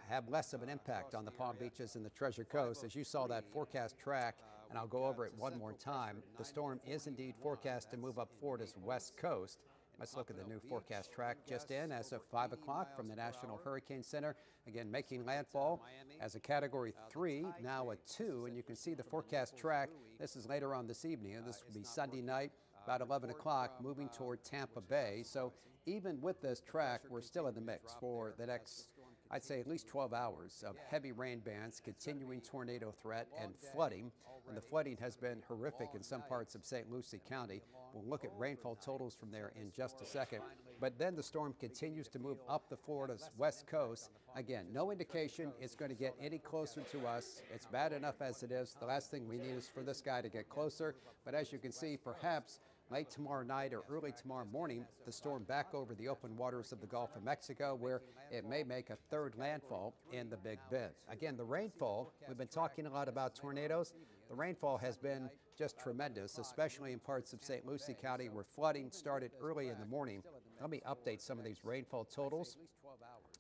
Speaker 1: have less of an impact on the Palm Beaches and the Treasure Coast. As you saw that forecast track, and I'll go over it one more time, the storm is indeed forecast to move up Florida's west coast. Let's look at the new forecast track just in as of 5 o'clock from the National Hurricane Center. Again, making landfall as a Category 3, now a 2, and you can see the forecast track. This is later on this evening, and this will be Sunday night, about 11 o'clock, moving toward Tampa Bay. So even with this track, we're still in the mix for the next, I'd say, at least 12 hours of heavy rain bands, continuing tornado threat, and flooding. And the flooding has been horrific in some parts of St. Lucie County. We'll look at rainfall totals from there in just a second. But then the storm continues to move up the Florida's west coast. Again, no indication it's going to get any closer to us. It's bad enough as it is. The last thing we need is for this guy to get closer. But as you can see, perhaps late tomorrow night or early tomorrow morning, the storm back over the open waters of the Gulf of Mexico, where it may make a third landfall in the Big Bend. Again, the rainfall, we've been talking a lot about tornadoes. The rainfall has been just tremendous, especially in parts of St. Lucie County where flooding started early in the morning. Let me update some of these rainfall totals.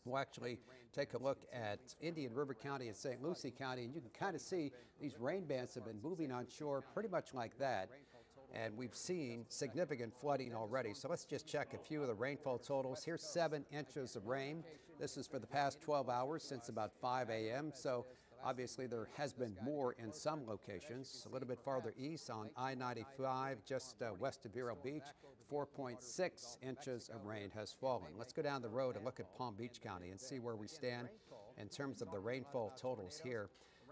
Speaker 1: We'll actually take a look at Indian River County and St. Lucie County, and you can kind of see these rain bands have been moving on shore pretty much like that. And we've seen significant flooding already. So let's just check a few of the rainfall totals. Here's 7 inches of rain. This is for the past 12 hours since about 5 a.m. So obviously there has been more in some locations. A little bit farther east on I-95, just west of Vero Beach, 4.6 inches of rain has fallen. Let's go down the road and look at Palm Beach County and see where we stand in terms of the rainfall totals here,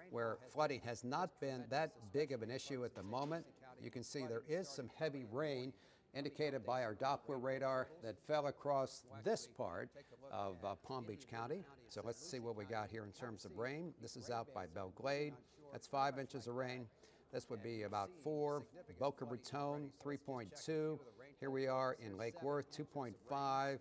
Speaker 1: where flooding has not been that big of an issue at the moment. You can see there is some heavy rain indicated by our Doppler radar that fell across this part of Palm Beach County. So let's see what we got here in terms of rain. This is out by Belle Glade. That's 5 inches of rain. This would be about 4. Boca Raton, 3.2. Here we are in Lake Worth, 2.5.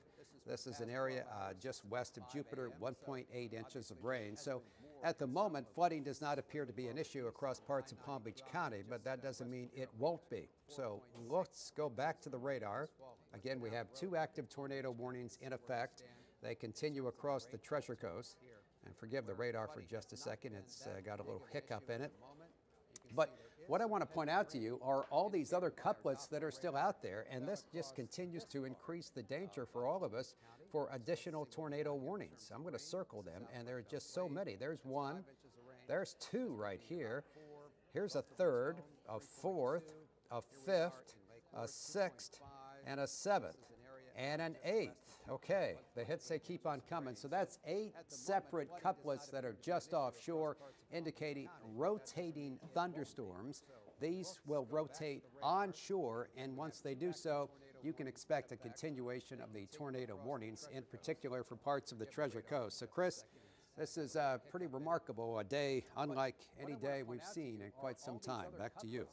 Speaker 1: This is an area just west of Jupiter, 1.8 inches of rain. So At the moment, flooding does not appear to be an issue across parts of Palm Beach County, but that doesn't mean it won't be. So let's go back to the radar. Again, we have 2 active tornado warnings in effect. They continue across the Treasure Coast. And forgive the radar for just a second, it's got a little hiccup in it. But what I want to point out to you are all these other couplets that are still out there, and this just continues to increase the danger for all of us for additional tornado warnings. I'm going to circle them, and there are just so many. There's 1, there's 2 right here. Here's a 3rd, a 4th, a 5th, a 6th, and a 7th, and an 8th. Okay, the hits, they keep on coming. So that's 8 separate couplets that are just offshore, indicating rotating thunderstorms. These will rotate onshore, and once they do so, you can expect a continuation of the tornado warnings, in particular for parts of the Treasure Coast. So, Chris, this is pretty remarkable, a day unlike any day we've seen in quite some time. Back to you.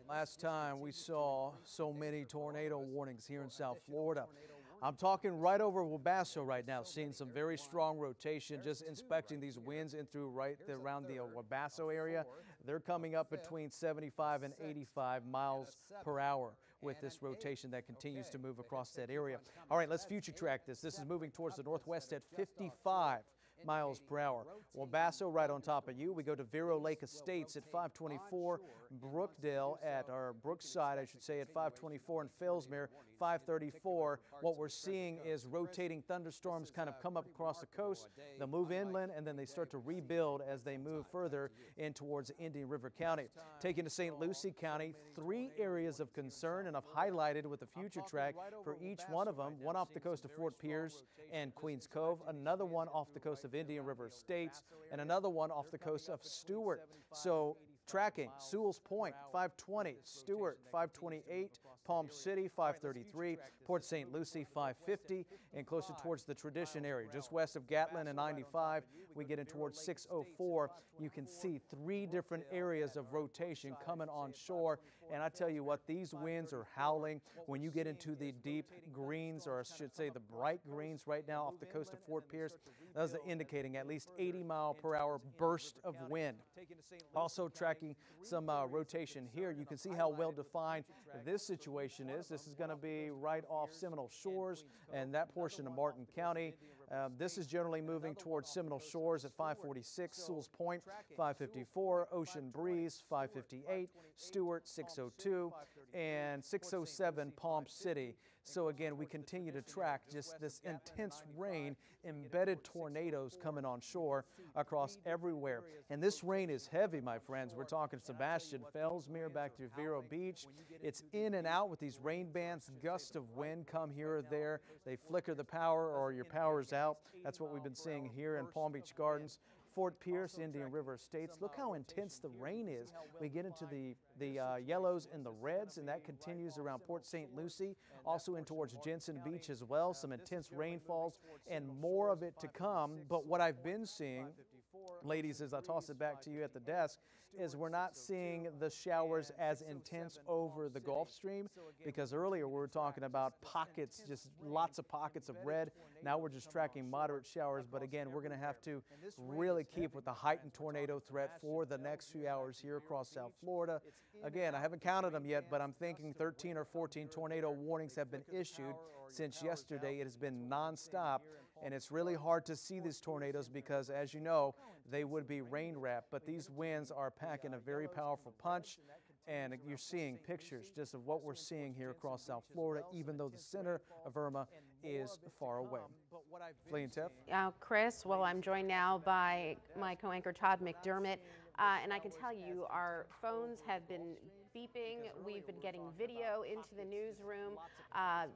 Speaker 2: Last time we saw so many tornado warnings here in South Florida. I'm talking right over Wabasso right now, seeing some very strong rotation, just inspecting these winds in through right around the Wabasso area. They're coming up between 75 and 85 miles per hour with this rotation that continues to move across that area. All right, let's future track this. This is moving towards the northwest at 55 miles per hour. Wabasso right on top of you. We go to Vero Lake Estates at 524, Brookdale or Brookside, I should say, at 524, and Fellsmere 534. What we're seeing is rotating thunderstorms kind of come up across the coast. They'll move inland, and then they start to rebuild as they move further in towards Indian River County. Taking to St. Lucie County, 3 areas of concern, and I've highlighted with a future track for each one of them. One off the coast of Fort Pierce and Queens Cove, another one off the coast of Indian River Estates, and another one off the coast of Stewart. So tracking Sewell's Point 520, Stewart 528, Palm City 533, Port St. Lucie 550, and closer towards the Tradition area, just west of Gatlin and 95. We get in towards 604. You can see 3 different areas of rotation coming on shore, and I tell you what, these winds are howling. When you get into the deep greens, or I should say the bright greens right now off the coast of Fort Pierce, those are indicating at least 80-mile-per-hour burst of wind. Also tracking some rotation here. You can see how well defined this situation is. This is going to be right off Seminole Shores and that portion of Martin County. This is generally moving towards Seminole Shores at 546, Sewell's Point 554, Ocean Breeze 558, Stewart 602, and 607 Palm City. So again, we continue to track just this intense rain, embedded tornadoes coming on shore across everywhere. And this rain is heavy, my friends. We're talking Sebastian, Fellsmere, back to Vero Beach. It's in and out with these rain bands. Gusts of wind come here or there. They flicker the power, or your power's out. That's what we've been seeing here in Palm Beach Gardens, Fort Pierce, Indian River Estates. Look how intense the rain is. We get into the yellows and the reds, and that continues around Port St. Lucie, also in towards Jensen Beach as well. Some intense rainfalls and more of it to come. But what I've been seeing, ladies, as I toss it back to you at the desk, is we're not seeing the showers as intense over the Gulf Stream, because earlier we were talking about pockets, just lots of pockets of red. Now we're just tracking moderate showers, but again, we're going to have to really keep with the heightened tornado threat for the next few hours here across South Florida. Again, I haven't counted them yet, but I'm thinking 13 or 14 tornado warnings have been issued since yesterday. It has been nonstop, and it's really hard to see these tornadoes because, as you know, they would be rain wrapped, but these winds are packing a very powerful punch, and you're seeing pictures just of what we're seeing here across South Florida, even though the center of Irma is far away. Flea and Tiff?
Speaker 4: Chris, well, I'm joined now by my co-anchor Todd McDermott, and I can tell you our phones have been beeping. We've been getting video into the newsroom,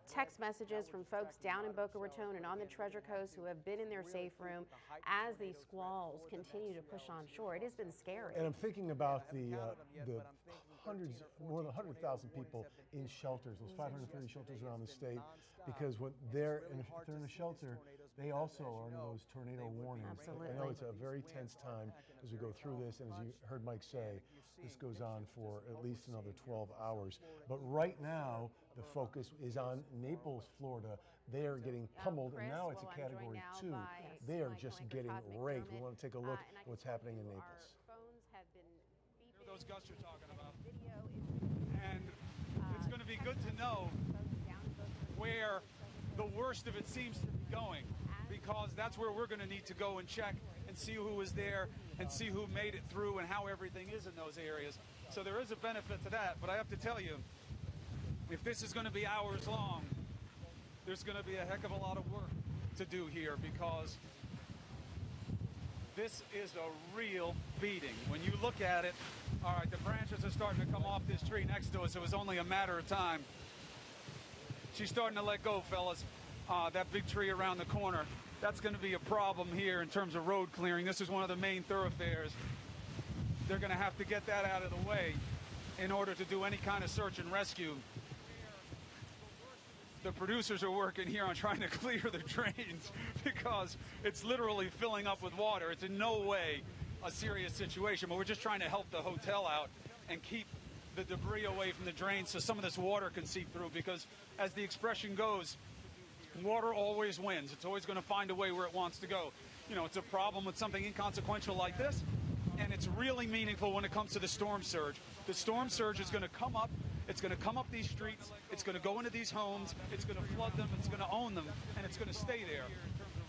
Speaker 4: text messages from folks down in Boca Raton and on the Treasure Coast who have been in their safe room as these squalls continue to push on shore. It has been scary.
Speaker 6: And I'm thinking about the hundreds, more than 100,000 people in shelters, those 530 shelters around the state, because when they're in a shelter, they also are under those tornado warnings.
Speaker 4: Absolutely.
Speaker 6: I know it's a very tense time as we go through this, and as you heard Mike say, this goes on for at least another 12 hours. But right now, the focus is on Naples, Florida. They are getting pummeled, and now it's a Category 2. They are just getting raked. We want to take a look at what's happening in Naples.
Speaker 7: Those gusts you're talking about. And it's going to be good to know where the worst of it seems to be going, because that's where we're going to need to go and check and see who was there and see who made it through and how everything is in those areas. So there is a benefit to that, but I have to tell you, if this is going to be hours long, there's going to be a heck of a lot of work to do here, because this is a real beating. When you look at it, all right, the branches are starting to come off this tree next to us. It was only a matter of time. She's starting to let go, fellas. That big tree around the corner, that's going to be a problem here in terms of road clearing. This is one of the main thoroughfares. They're going to have to get that out of the way in order to do any kind of search and rescue. The producers are working here on trying to clear the drains because it's literally filling up with water. It's in no way a serious situation, but we're just trying to help the hotel out and keep the debris away from the drains so some of this water can seep through, because as the expression goes, water always wins. It's always going to find a way where it wants to go. You know, it's a problem with something inconsequential like this, and it's really meaningful when it comes to the storm surge. The storm surge is going to come up. It's going to come up these streets. It's going to go into these homes. It's going to flood them. It's going to own them, and it's going to stay there.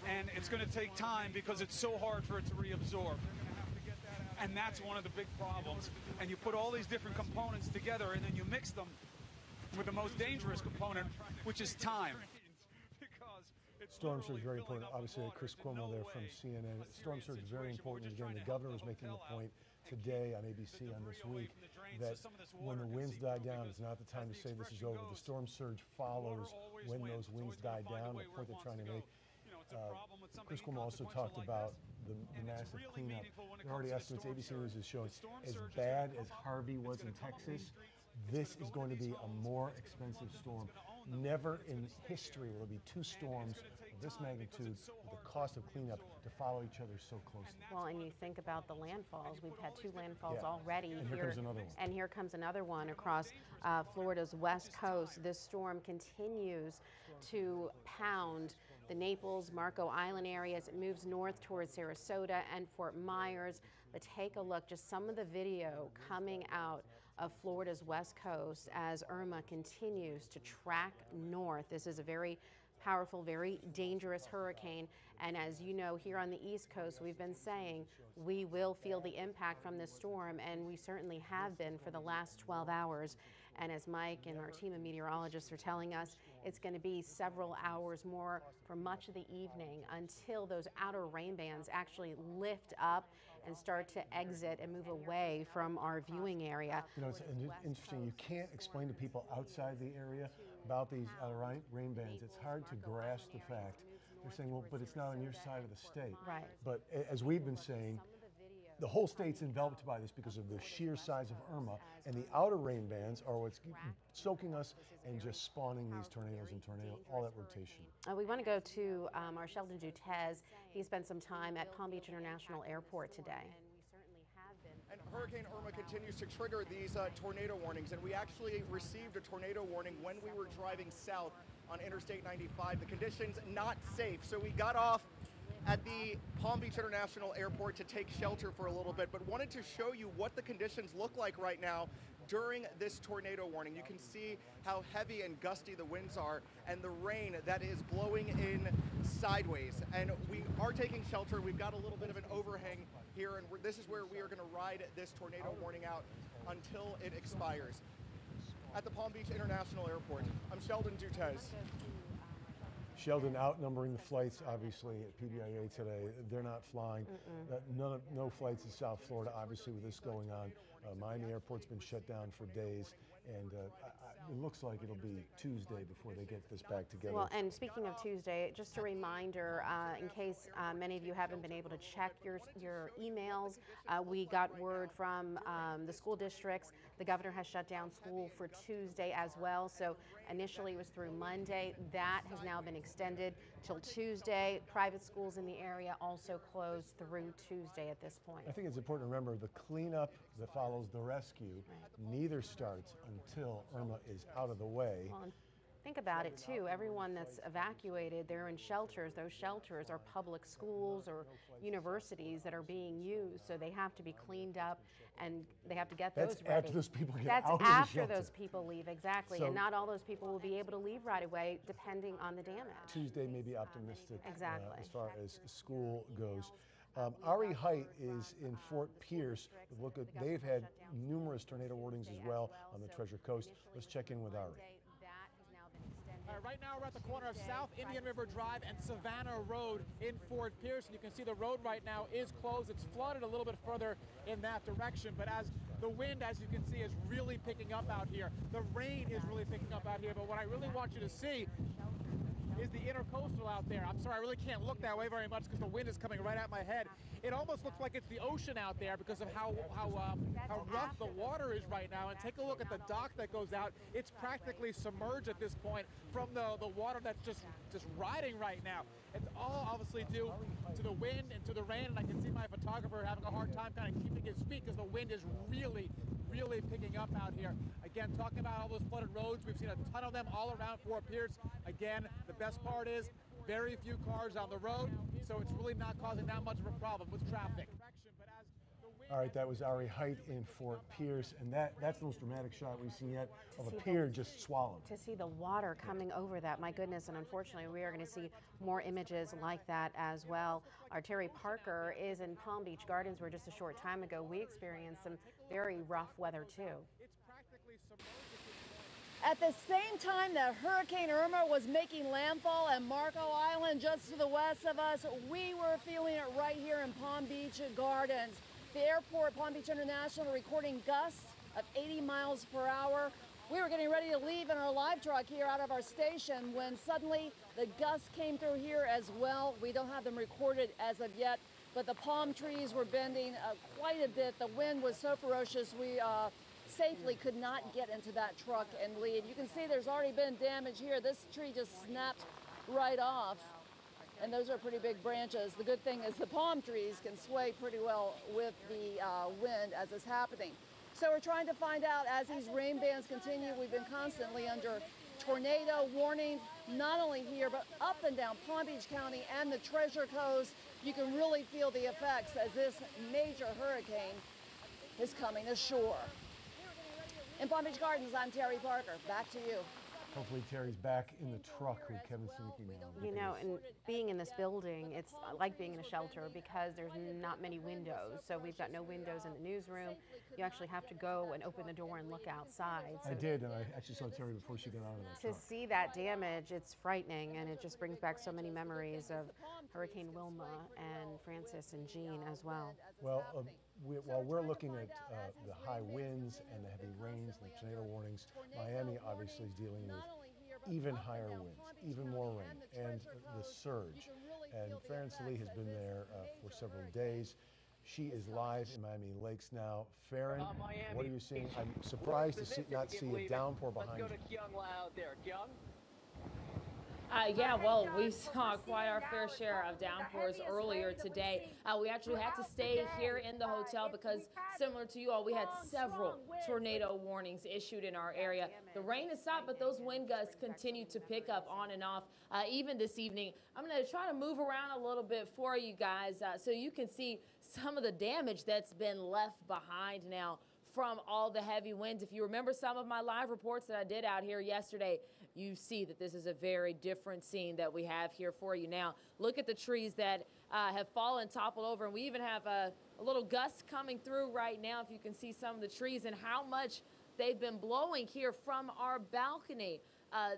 Speaker 7: And it's going to take time because it's so hard for it to reabsorb. And that's one of the big problems. And you put all these different components together, and then you mix them with the most dangerous component, which is time.
Speaker 6: Storm surge is very important. Obviously, Chris Cuomo there from CNN. Storm surge is very important. Again, the governor was making the point today on ABC on This Week that when the winds die down, it's not the time to say this is over. The storm surge follows when those winds die down, the point they're trying to make. Chris Cuomo also talked about the massive cleanup. There are already estimates, ABC News is showing, as bad as Harvey was in Texas, this is going to be a more expensive storm. Never in history will there be two storms of this magnitude with the cost of cleanup to follow each other so closely.
Speaker 4: Well, and you think about the landfalls. We've had 2 landfalls already.
Speaker 6: And here comes another one.
Speaker 4: And here comes another one across Florida's west coast. This storm continues to pound the Naples, Marco Island areas. It moves north towards Sarasota and Fort Myers. But take a look, just some of the video coming out of Florida's west coast as Irma continues to track north. This is a very powerful, very dangerous hurricane. And as you know, here on the East Coast, we've been saying we will feel the impact from this storm, and we certainly have been for the last 12 hours. And as Mike and our team of meteorologists are telling us, it's going to be several hours more for much of the evening until those outer rain bands actually lift up and start to exit and move away from our viewing area.
Speaker 6: You know, it's interesting. You can't explain to people outside the area about these rain bands. It's hard to grasp the fact. They're saying, well, but it's not on your side of the state.
Speaker 4: Right.
Speaker 6: But as we've been saying, the whole state's enveloped by this because of the sheer size of Irma, and the outer rain bands are what's soaking us and just spawning these tornadoes and all that rotation.
Speaker 4: We want to go to our Sheldon Dutez. He spent some time at Palm Beach International Airport today.
Speaker 8: And Hurricane Irma continues to trigger these tornado warnings, and we actually received a tornado warning when we were driving south on Interstate 95. The conditions not safe, so we got off at the Palm Beach International Airport to take shelter for a little bit, but wanted to show you what the conditions look like right now during this tornado warning. You can see how heavy and gusty the winds are and the rain that is blowing in sideways. And we are taking shelter. We've got a little bit of an overhang here, and this is where we are going to ride this tornado warning out until it expires. At the Palm Beach International Airport, I'm Sheldon Dutez.
Speaker 6: Sheldon outnumbering the flights, obviously, at PBIA today. They're not flying. No flights in South Florida, obviously, with this going on. Miami Airport's been shut down for days. And it looks like it'll be Tuesday before they get this back together.
Speaker 4: Well, and speaking of Tuesday, just a reminder, in case many of you haven't been able to check your emails, we got word from the school districts. The governor has shut down school for Tuesday as well. So initially it was through Monday. That has now been extended till Tuesday. Private schools in the area also closed through Tuesday at this point.
Speaker 6: I think it's important to remember the cleanup that follows the rescue neither starts until Irma is out of the way.
Speaker 4: Well, think about it too. Everyone that's evacuated, they're in shelters. Those shelters are public schools or universities that are being used, so they have to be cleaned up and they have to get those ready.
Speaker 6: That's after those people get
Speaker 4: That's
Speaker 6: out of the
Speaker 4: after
Speaker 6: shelter.
Speaker 4: those people leave, exactly.
Speaker 6: So,
Speaker 4: and not all those people will be able to leave right away, depending on the damage.
Speaker 6: Tuesday may be optimistic
Speaker 4: Exactly.
Speaker 6: as far as school goes. Ari Height is in Fort Pierce. Look at, they've had numerous tornado warnings as well on the Treasure Coast. Let's check in with Ari.
Speaker 9: Right now we're at the corner of South Indian River Drive and Savannah Road in Fort Pierce. You can see the road right now is closed. It's flooded a little bit further in that direction, but as the wind, as you can see, is really picking up out here. The rain is really picking up out here, but what I really want you to see is the intercoastal out there. I'm sorry, I really can't look that way very much because the wind is coming right at my head. It almost looks like it's the ocean out there because of how rough the water is right now. And take a look at the dock that goes out. It's practically submerged at this point from the water that's just riding right now. It's all obviously due to the wind and to the rain, and I can see my photographer having a hard time kind of keeping his feet because the wind is really picking up out here. Again, talking about all those flooded roads, we've seen a ton of them all around Fort Pierce. Again, the best part is very few cars on the road, so it's really not causing that much of a problem with traffic.
Speaker 6: All right, that was Ari Height in Fort Pierce, and that's the most dramatic shot we've seen yet of a pier just swallowed.
Speaker 4: To see the water coming over that, my goodness, and unfortunately we are going to see more images like that as well. Our Terry Parker is in Palm Beach Gardens, where just a short time ago we experienced some very rough weather too.
Speaker 10: At the same time that Hurricane Irma was making landfall at Marco Island just to the west of us, we were feeling it right here in Palm Beach Gardens. The airport, Palm Beach International, recording gusts of 80 miles per hour. We were getting ready to leave in our live truck here out of our station when suddenly the gusts came through here as well. We don't have them recorded as of yet, but the palm trees were bending quite a bit. The wind was so ferocious we safely could not get into that truck and leave. You can see there's already been damage here. This tree just snapped right off, and those are pretty big branches. The good thing is the palm trees can sway pretty well with the wind as it's happening. So we're trying to find out as these rain bands continue. We've been constantly under tornado warnings, not only here, but up and down Palm Beach County and the Treasure Coast. You can really feel the effects as this major hurricane is coming ashore. In Palm Beach Gardens, I'm Terry Parker. Back to you.
Speaker 6: Hopefully Terry's back in the truck with Kevin Sinicki now.
Speaker 4: You know, and being in this building, it's like being in a shelter because there's not many windows. So we've got no windows in the newsroom. You actually have to go and open the door and look outside. So
Speaker 6: I did, and I actually saw Terry before she got out of that truck.
Speaker 4: To see that damage, it's frightening, and it just brings back so many memories of Hurricane Wilma and Francis and Jean as well.
Speaker 6: Well, while we're looking at the high winds and the heavy rains and the tornado warnings, Miami obviously is dealing with even higher winds, even more rain, and the surge. And Farron Salee has been there for several days. She is live in Miami Lakes now. Farron, what are you seeing? I'm surprised to not see a downpour behind you.
Speaker 11: Let's go to Kyung out there. Kyung?
Speaker 12: Yeah, well, we saw quite our fair share of downpours earlier today. We actually had to stay here in the hotel because, similar to you all, we had several tornado warnings issued in our area. The rain has stopped, but those wind gusts continue to pick up on and off even this evening. I'm going to try to move around a little bit for you guys so you can see some of the damage that's been left behind now from all the heavy winds. If you remember some of my live reports that I did out here yesterday, you see that this is a very different scene that we have here for you now. Look at the trees that have fallen, toppled over, and we even have a little gust coming through right now, if you can see some of the trees and how much they've been blowing here from our balcony.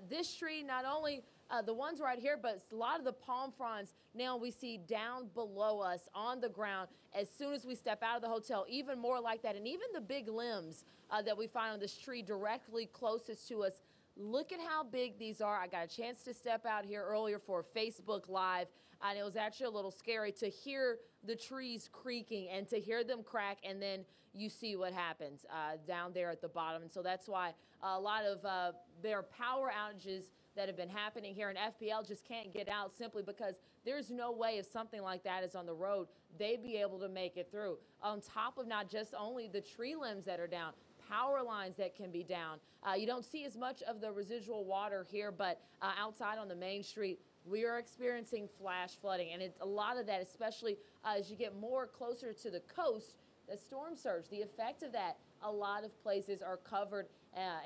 Speaker 12: This tree, not only the ones right here, but a lot of the palm fronds now we see down below us on the ground as soon as we step out of the hotel, even more like that. And even the big limbs that we find on this tree directly closest to us. Look at how big these are. I got a chance to step out here earlier for a Facebook Live, and it was actually a little scary to hear the trees creaking and to hear them crack, and then you see what happens down there at the bottom. And so that's why a lot of their power outages that have been happening here, and FPL just can't get out simply because there's no way if something like that is on the road, they'd be able to make it through. On top of not just only the tree limbs that are down, power lines that can be down. You don't see as much of the residual water here, but outside on the main street, we are experiencing flash flooding. And it's a lot of that, especially as you get more closer to the coast, the storm surge, the effect of that, a lot of places are covered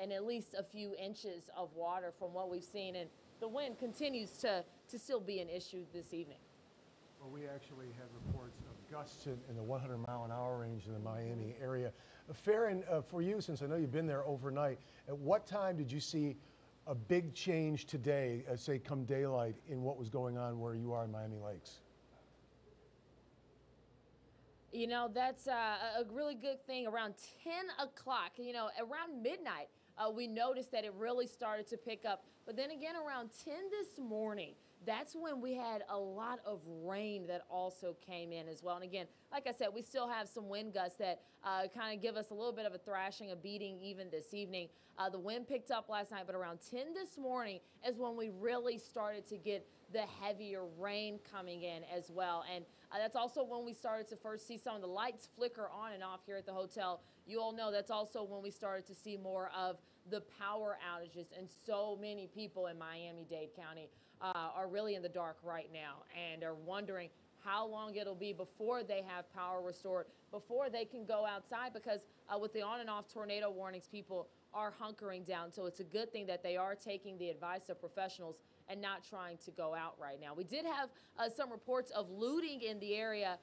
Speaker 12: in at least a few inches of water from what we've seen. And the wind continues to still be an issue this evening.
Speaker 6: Well, we actually had reports of gusts in the 100-mile-an-hour range in the Miami area. Farron, for you, since I know you've been there overnight, at what time did you see a big change today, say come daylight, in what was going on where you are in Miami Lakes?
Speaker 12: You know, that's a really good thing. Around 10 o'clock, you know, around midnight, we noticed that it really started to pick up. But then again, around 10 this morning, that's when we had a lot of rain that also came in as well. And again, like I said, we still have some wind gusts that kind of give us a little bit of a thrashing, a beating even this evening. The wind picked up last night, but around 10 this morning is when we really started to get the heavier rain coming in as well. And that's also when we started to first see some of the lights flicker on and off here at the hotel. You all know that's also when we started to see more of the power outages, and so many people in Miami-Dade County are really in the dark right now and are wondering how long it'll be before they have power restored, before they can go outside, because with the on and off tornado warnings, people are hunkering down. So it's a good thing that they are taking the advice of professionals and not trying to go out right now. We did have some reports of looting in the area,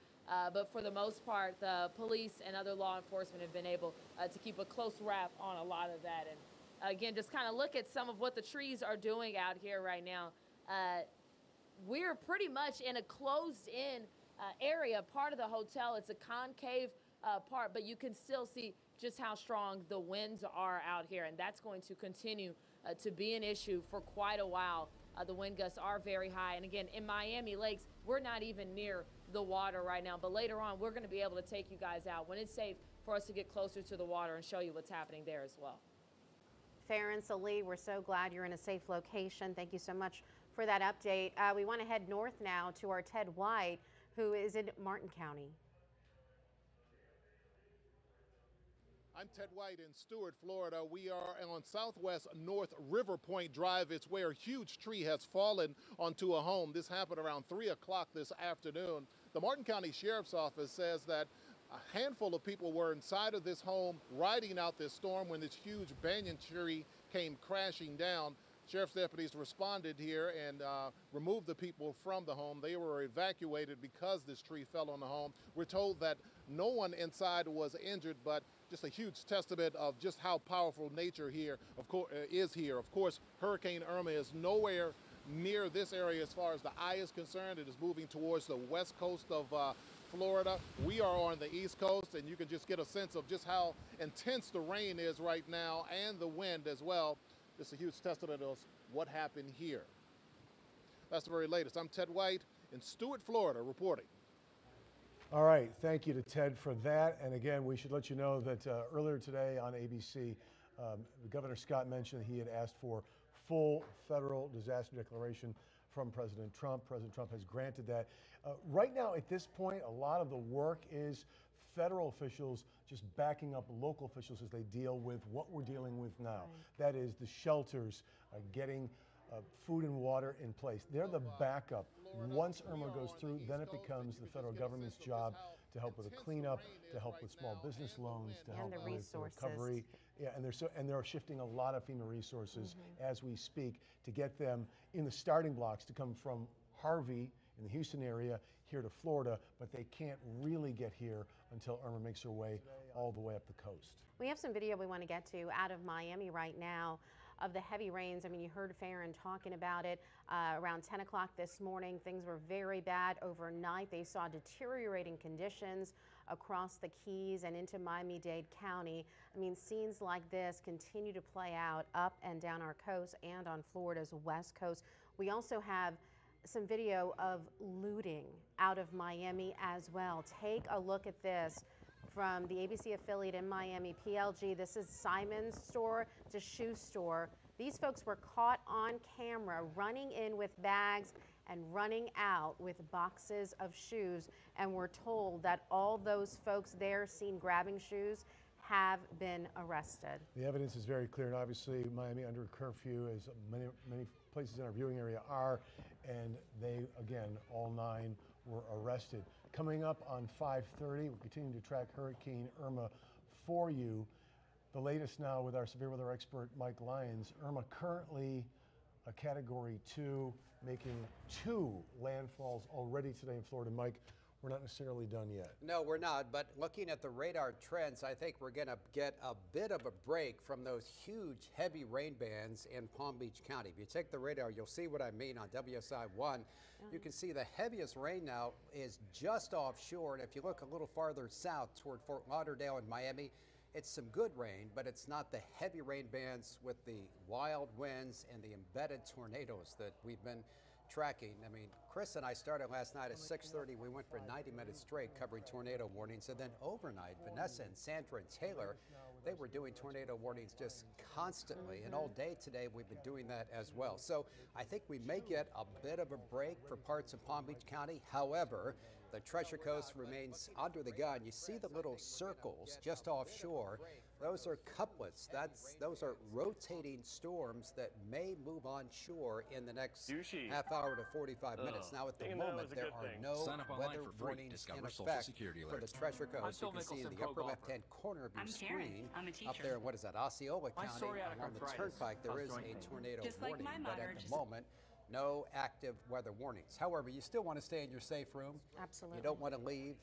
Speaker 12: but for the most part, the police and other law enforcement have been able to keep a close wrap on a lot of that. And again, just kind of look at some of what the trees are doing out here right now. We're pretty much in a closed-in area, part of the hotel. It's a concave part, but you can still see just how strong the winds are out here, and that's going to continue to be an issue for quite a while. The wind gusts are very high, and again, in Miami Lakes, we're not even near the water right now, but later on, we're going to be able to take you guys out when it's safe for us to get closer to the water and show you what's happening there as well.
Speaker 4: Farron, Salee, we're so glad you're in a safe location. Thank you so much for that update. We want to head north now to our Ted White, who is in Martin County.
Speaker 13: I'm Ted White in Stuart, Florida. We are on Southwest North River Point Drive. It's where a huge tree has fallen onto a home. This happened around 3 o'clock this afternoon. The Martin County Sheriff's Office says that a handful of people were inside of this home riding out this storm when this huge banyan tree came crashing down. Sheriff's deputies responded here and removed the people from the home. They were evacuated because this tree fell on the home. We're told that no one inside was injured, but just a huge testament of just how powerful nature here, is here. Of course, Hurricane Irma is nowhere near this area as far as the eye is concerned. It is moving towards the west coast of Florida. We are on the east coast, and you can just get a sense of just how intense the rain is right now and the wind as well. It's a huge testament of what happened here. That's the very latest. I'm Ted White in Stuart, Florida, reporting.
Speaker 6: All right, thank you to Ted for that. And again, we should let you know that earlier today on ABC, Governor Scott mentioned he had asked for full federal disaster declaration from President Trump. President Trump has granted that. Right now, at this point, a lot of the work is federal officials just backing up local officials as they deal with what we're dealing with now. Right. That is the shelters, getting food and water in place. They're the backup. Once Irma goes through, then it becomes the federal government's job to help with the cleanup, to help with small business loans, to help with the recovery. Yeah, and they're shifting a lot of FEMA resources as we speak to get them in the starting blocks to come from Harvey in the Houston area here to Florida, but they can't really get here until Irma makes her way all the way up the coast.
Speaker 4: We have some video we want to get to out of Miami right now. of the heavy rains. I mean, you heard Farron talking about it around 10 o'clock this morning. Things were very bad overnight. They saw deteriorating conditions across the Keys and into Miami-Dade County. I mean, scenes like this continue to play out up and down our coast and on Florida's west coast. We also have some video of looting out of Miami as well. Take a look at this from the ABC affiliate in Miami, PLG. This is Simon's store, it's a shoe store. These folks were caught on camera running in with bags and running out with boxes of shoes, and we're told that all those folks there seen grabbing shoes have been arrested.
Speaker 6: The evidence is very clear, and obviously Miami under curfew, as many places in our viewing area are, and they, again, all 9 were arrested. Coming up on 5:30, we're continuing to track Hurricane Irma for you. The latest now with our severe weather expert, Mike Lyons. Irma currently a Category 2, making 2 landfalls already today in Florida. Mike, we're not necessarily done yet.
Speaker 1: No, we're not, but looking at the radar trends, I think we're going to get a bit of a break from those huge heavy rain bands in Palm Beach County. If you take the radar, you'll see what I mean on WSI-1. You can see the heaviest rain now is just offshore, and if you look a little farther south toward Fort Lauderdale and Miami, it's some good rain, but it's not the heavy rain bands with the wild winds and the embedded tornadoes that we've been tracking. I mean, Chris and I started last night at 6:30. We went for 90 minutes straight covering tornado warnings, and then overnight, Vanessa and Sandra and Taylor, they were doing tornado warnings just constantly, and all day today we've been doing that as well. So I think we may get a bit of a break for parts of Palm Beach County. However, the Treasure Coast remains under the gun. You see the little circles just offshore. Those are couplets. Those are rotating storms that may move on shore in the next half hour to 45 minutes. Now, at the moment, there are no weather warnings in effect for the Treasure Coast. You can see in the upper left-hand corner of your screen, up there in, what is that, Osceola County, along the turnpike, there is a tornado warning, but at the moment, no active weather warnings. However, you still want to stay in your safe room.
Speaker 4: Absolutely.
Speaker 1: You don't want to leave.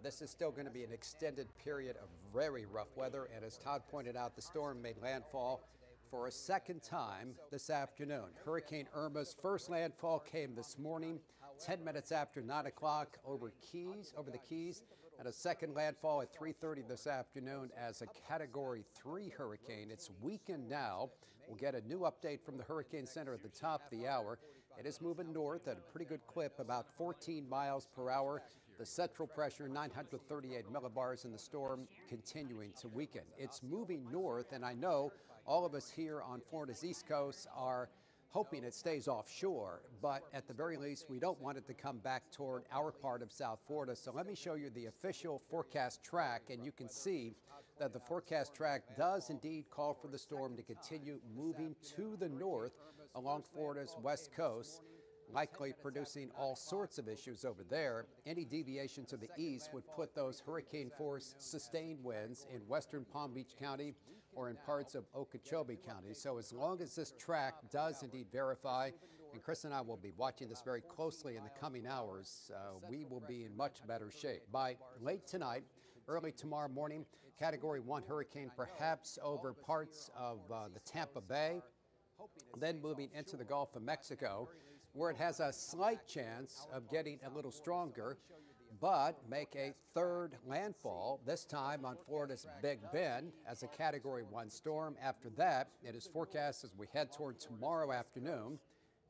Speaker 1: This is still going to be an extended period of very rough weather, and as Todd pointed out, the storm made landfall for a second time this afternoon. Hurricane Irma's first landfall came this morning, 10 minutes after 9 o'clock over the Keys, and a second landfall at 3:30 this afternoon as a Category 3 hurricane. It's weakened now. We'll get a new update from the Hurricane Center at the top of the hour. It is moving north at a pretty good clip, about 14 miles per hour. The central pressure, 938 millibars, and the storm continuing to weaken. It's moving north, and I know all of us here on Florida's East Coast are hoping it stays offshore, but at the very least, we don't want it to come back toward our part of South Florida. So let me show you the official forecast track, and you can see that the forecast track does indeed call for the storm to continue moving to the north along Florida's west coast, likely producing all sorts of issues over there. Any deviation to the east would put those hurricane-force sustained winds in western Palm Beach County or in parts of Okeechobee County. So as long as this track does indeed verify, and Chris and I will be watching this very closely in the coming hours, we will be in much better shape. By late tonight, early tomorrow morning, Category 1 hurricane perhaps over parts of the Tampa Bay, then moving into the Gulf of Mexico, where it has a slight chance of getting a little stronger, but make a third landfall, this time on Florida's Big Bend as a Category 1 storm. After that, it is forecast as we head toward tomorrow afternoon.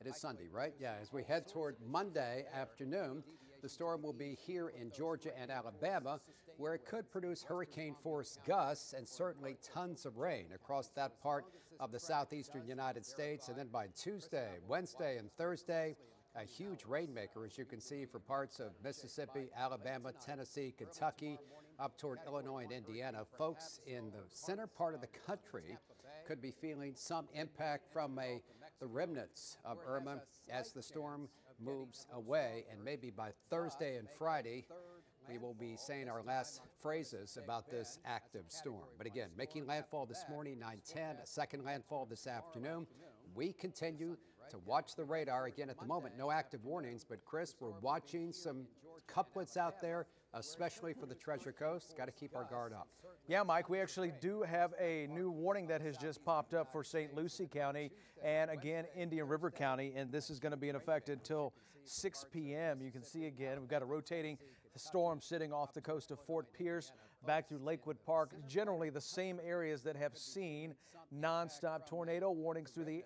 Speaker 1: It is Sunday, right? Yeah, as we head toward Monday afternoon, the storm will be here in Georgia and Alabama, where it could produce hurricane-force gusts and certainly tons of rain across that part of the southeastern United States. And then by Tuesday, Wednesday, and Thursday, a huge rainmaker, as you can see, for parts of Mississippi, Alabama, Tennessee, Kentucky, up toward Illinois and Indiana. Folks in the center part of the country could be feeling some impact from the remnants of Irma as the storm moves away, and maybe by Thursday and Friday, we will be saying our last phrases about this active storm. But again, making landfall this morning, 9:10, a second landfall this afternoon. We continue to watch the radar. Again, at the moment, no active warnings, but Chris, we're watching some couplets out there. especially for the Treasure Coast. Got to keep our guard up.
Speaker 2: Yeah, Mike, we actually do have a new warning that has just popped up for St. Lucie County and again Indian River County, and this is going to be in effect until 6 p.m. You can see again we've got a rotating storm sitting off the coast of Fort Pierce back through Lakewood Park, generally the same areas that have seen nonstop tornado warnings through the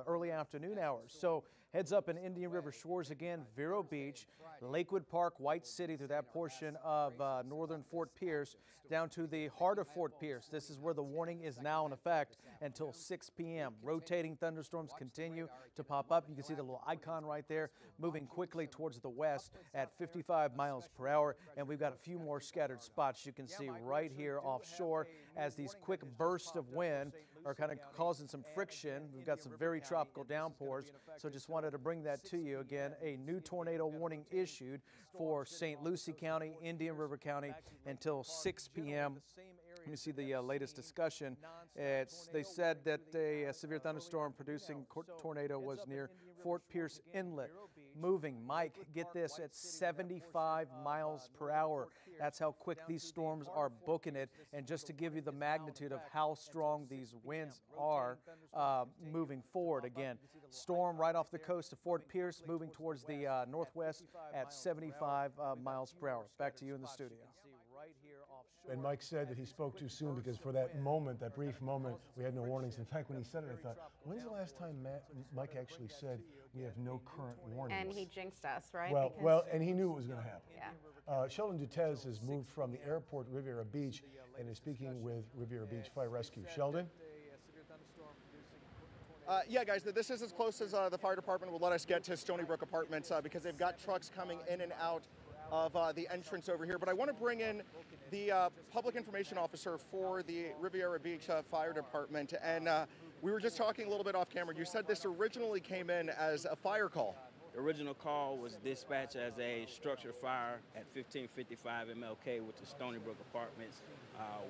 Speaker 2: early afternoon hours. So heads up in Indian River Shores again, Vero Beach, Lakewood Park, White City through that portion of northern Fort Pierce down to the heart of Fort Pierce. This is where the warning is now in effect until 6 p.m. Rotating thunderstorms continue to pop up. You can see the little icon right there moving quickly towards the west at 55 miles per hour. And we've got a few more scattered spots you can see right here offshore as these quick bursts of wind are kind of causing some friction. We've got some very tropical downpours, so just wanted to bring that to you. Again, a new tornado warning issued for St. Lucie County, Indian River County until 6 p.m. Let me see the latest discussion. They said that a severe thunderstorm producing tornado was near Fort Pierce Inlet, moving, Mike, get this, at 75 miles per hour. That's how quick these storms are booking it. And just to give you the magnitude of how strong these winds are moving forward, again, storm right off the coast of Fort Pierce, moving towards the northwest at 75 miles per hour. Back to you in the studio.
Speaker 6: And Mike said that he spoke too soon because for that moment, that brief moment, we had no warnings. In fact, when he said it, I thought, when's the last time Mike actually said we have no current warnings?
Speaker 4: And he jinxed us, right?
Speaker 6: Well, and he knew it was going to happen.
Speaker 4: Yeah.
Speaker 6: Sheldon Dutez has moved from the airport Riviera Beach and is speaking with Riviera Beach Fire Rescue. Sheldon?
Speaker 8: Yeah, guys, this is as close as the fire department will let us get to Stony Brook Apartments because they've got trucks coming in and out of the entrance over here. But I want to bring in the public information officer for the Riviera Beach Fire Department. And we were just talking a little bit off camera. You said this originally came in as a fire call.
Speaker 14: The original call was dispatched as a structure fire at 1555 MLK with the Stony Brook Apartments.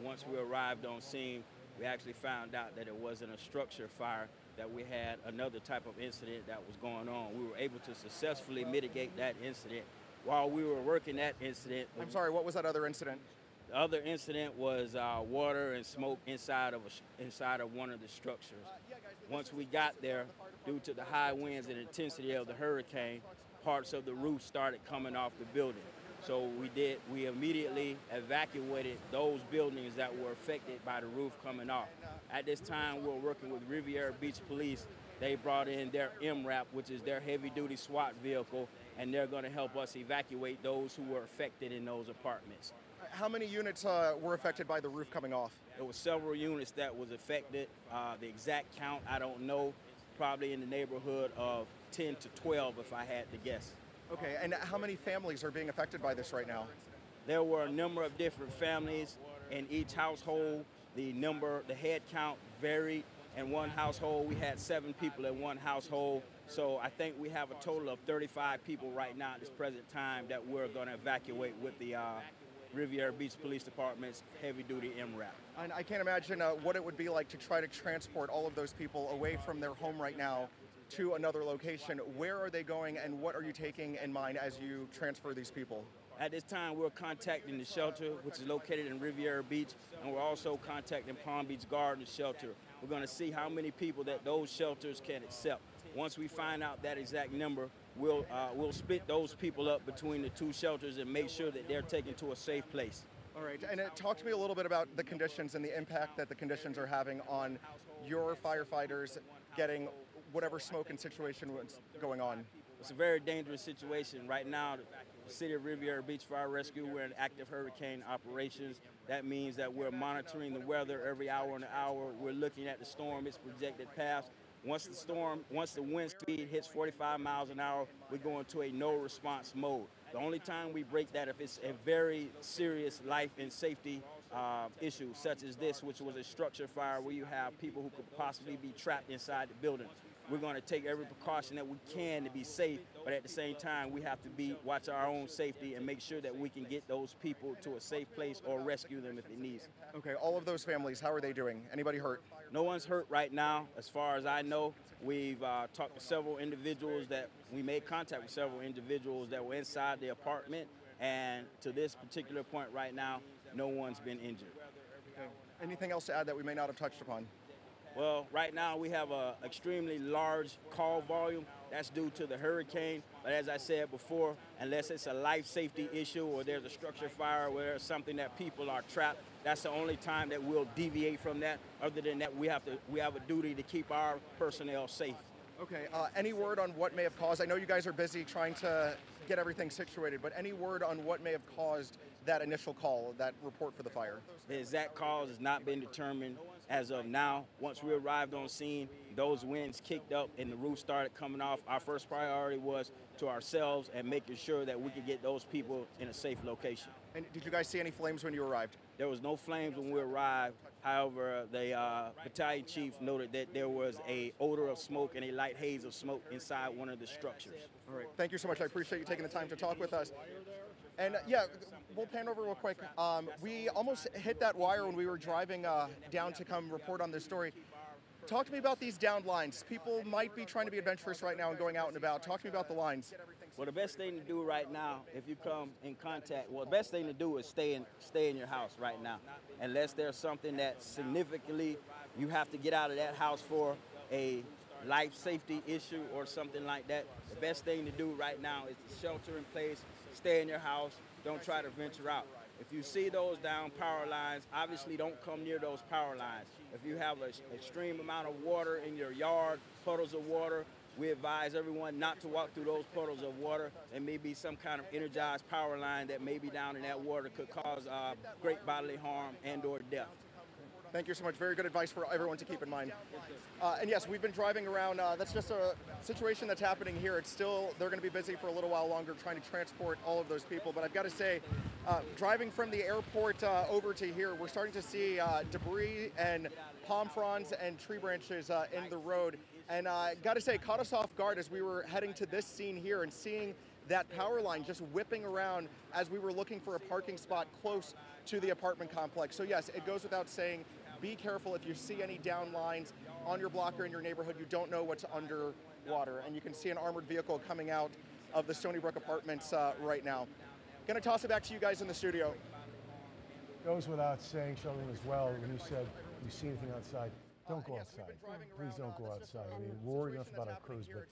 Speaker 14: Once we arrived on scene, we actually found out that it wasn't a structure fire, that we had another type of incident that was going on. We were able to successfully mitigate that incident. While we were working that incident...
Speaker 8: I'm sorry, what was that other incident?
Speaker 14: The other incident was water and smoke inside of one of the structures. Once we got there, due to the high winds and intensity of the hurricane, parts of the roof started coming off the building. So we immediately evacuated those buildings that were affected by the roof coming off. At this time, we're working with Riviera Beach Police. They brought in their MRAP, which is their heavy-duty SWAT vehicle, and they're going to help us evacuate those who were affected in those apartments.
Speaker 8: How many units were affected by the roof coming off?
Speaker 14: There were several units that was affected. The exact count, I don't know. Probably in the neighborhood of 10 to 12, if I had to guess.
Speaker 8: Okay, and how many families are being affected by this right now?
Speaker 14: There were a number of different families in each household. The head count varied. In one household, we had 7 people in one household. So I think we have a total of 35 people right now at this present time that we're going to evacuate with the Riviera Beach Police Department's heavy-duty MRAP.
Speaker 8: And I can't imagine what it would be like to try to transport all of those people away from their home right now to another location. Where are they going, and what are you taking in mind as you transfer these people?
Speaker 14: At this time, we're contacting the shelter, which is located in Riviera Beach, and we're also contacting Palm Beach Gardens Shelter. We're going to see how many people that those shelters can accept. Once we find out that exact number, we'll split those people up between the 2 shelters and make sure that they're taken to a safe place.
Speaker 8: All right, and talk to me a little bit about the conditions and the impact that the conditions are having on your firefighters getting whatever smoke and situation was going on.
Speaker 14: It's a very dangerous situation. Right now, the City of Riviera Beach Fire Rescue, we're in active hurricane operations. That means that we're monitoring the weather every hour and hour. We're looking at the storm, its projected path. Once the wind speed hits 45 miles an hour, we go into a no response mode. The only time we break that if it's a very serious life and safety issue, such as this, which was a structure fire where you have people who could possibly be trapped inside the building. We're going to take every precaution that we can to be safe, but at the same time, we have to watch our own safety and make sure that we can get those people to a safe place or rescue them if it needs.
Speaker 8: Okay, all of those families, how are they doing? Anybody hurt?
Speaker 14: No one's hurt right now. As far as I know, we've talked to several individuals we made contact with several individuals that were inside the apartment. And to this particular point right now, no one's been injured.
Speaker 8: Okay. Anything else to add that we may not have touched upon?
Speaker 14: Well, right now we have an extremely large call volume. That's due to the hurricane. But as I said before, unless it's a life safety issue or there's a structure fire where there's something that people are trapped, that's the only time that we'll deviate from that. Other than that, we have a duty to keep our personnel safe.
Speaker 8: Okay, any word on what may have caused? I know you guys are busy trying to get everything situated, but any word on what may have caused that initial call, that report for the fire?
Speaker 14: The exact cause has not been determined as of now. Once we arrived on scene, those winds kicked up and the roof started coming off. Our first priority was to ourselves and making sure that we could get those people in a safe location.
Speaker 8: And did you guys see any flames when you arrived?
Speaker 14: There was no flames when we arrived. However, the battalion chief noted that there was a odor of smoke and a light haze of smoke inside one of the structures.
Speaker 8: All right, thank you so much. I appreciate you taking the time to talk with us. And yeah, we'll pan over real quick. We almost hit that wire when we were driving down to come report on this story. Talk to me about these downed lines. People might be trying to be adventurous right now and going out and about. Talk to me about the lines.
Speaker 14: Well, the best thing to do right now, if you come in contact, well, the best thing to do is stay in your house right now. Unless there's something that significantly you have to get out of that house for a life safety issue or something like that, the best thing to do right now is to shelter in place, stay in your house, don't try to venture out. If you see those down power lines, obviously don't come near those power lines. If you have an extreme amount of water in your yard, puddles of water, we advise everyone not to walk through those puddles of water. There may be some kind of energized power line that may be down in that water, could cause great bodily harm and or death.
Speaker 8: Thank you so much. Very good advice for everyone to keep in mind. And yes, we've been driving around. That's just a situation that's happening here. It's still, they're going to be busy for a little while longer trying to transport all of those people. But I've got to say, driving from the airport over to here, we're starting to see debris and palm fronds and tree branches in the road. And I got to say, caught us off guard as we were heading to this scene here and seeing that power line just whipping around as we were looking for a parking spot close to the apartment complex. So yes, it goes without saying, be careful if you see any down lines on your block or in your neighborhood. You don't know what's underwater. And you can see an armored vehicle coming out of the Stony Brook apartments right now. Gonna toss it back to you guys in the studio.
Speaker 6: Goes without saying, Sheldon, as well, when you said you see anything outside, don't go outside. Please don't go outside. I mean, we're worried enough about our crews, but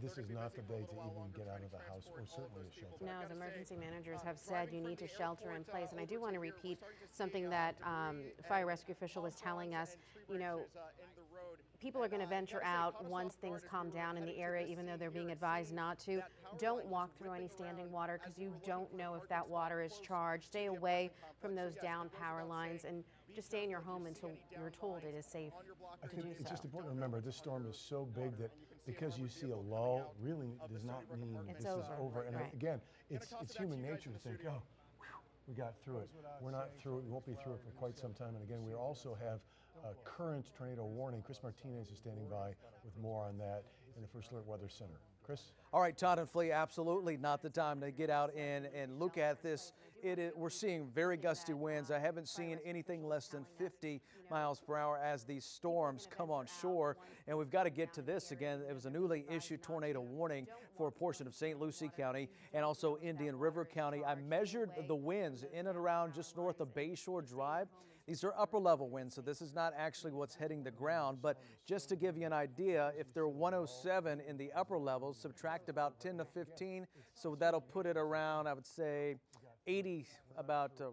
Speaker 6: this is not the day to even get out of the house or certainly a shelter.
Speaker 4: No, as emergency managers have said, you need to shelter in place. And I do want to repeat something that fire rescue official was telling us. You know, people are going to venture out once things calm down in the area, even though they're being advised not to. Don't walk through any standing water because you don't know if that water is charged. Stay away from those down power lines and just stay in your home until you're told it is safe
Speaker 6: I think it's just important to remember this storm is so big that because you see a lull really does not mean
Speaker 4: it's
Speaker 6: this
Speaker 4: over.
Speaker 6: is over. And
Speaker 4: Right.
Speaker 6: again, it's human nature to think, oh, we got through it. We're not through it. We won't be through it for quite some time. And again, we also have a current tornado warning. Chris Martinez is standing by with more on that in the First Alert Weather Center. Chris?
Speaker 2: All right, Todd and Flea, absolutely not the time to get out and look at this. We're seeing very gusty winds. I haven't seen anything less than 50 miles per hour as these storms come on shore. And we've got to get to this again. It was a newly issued tornado warning for a portion of St. Lucie County and also Indian River County. I measured the winds in and around just north of Bayshore Drive. These are upper level winds, so this is not actually what's hitting the ground, but just to give you an idea, if they're 107 in the upper levels, subtract about 10 to 15, so that'll put it around, I would say, 80,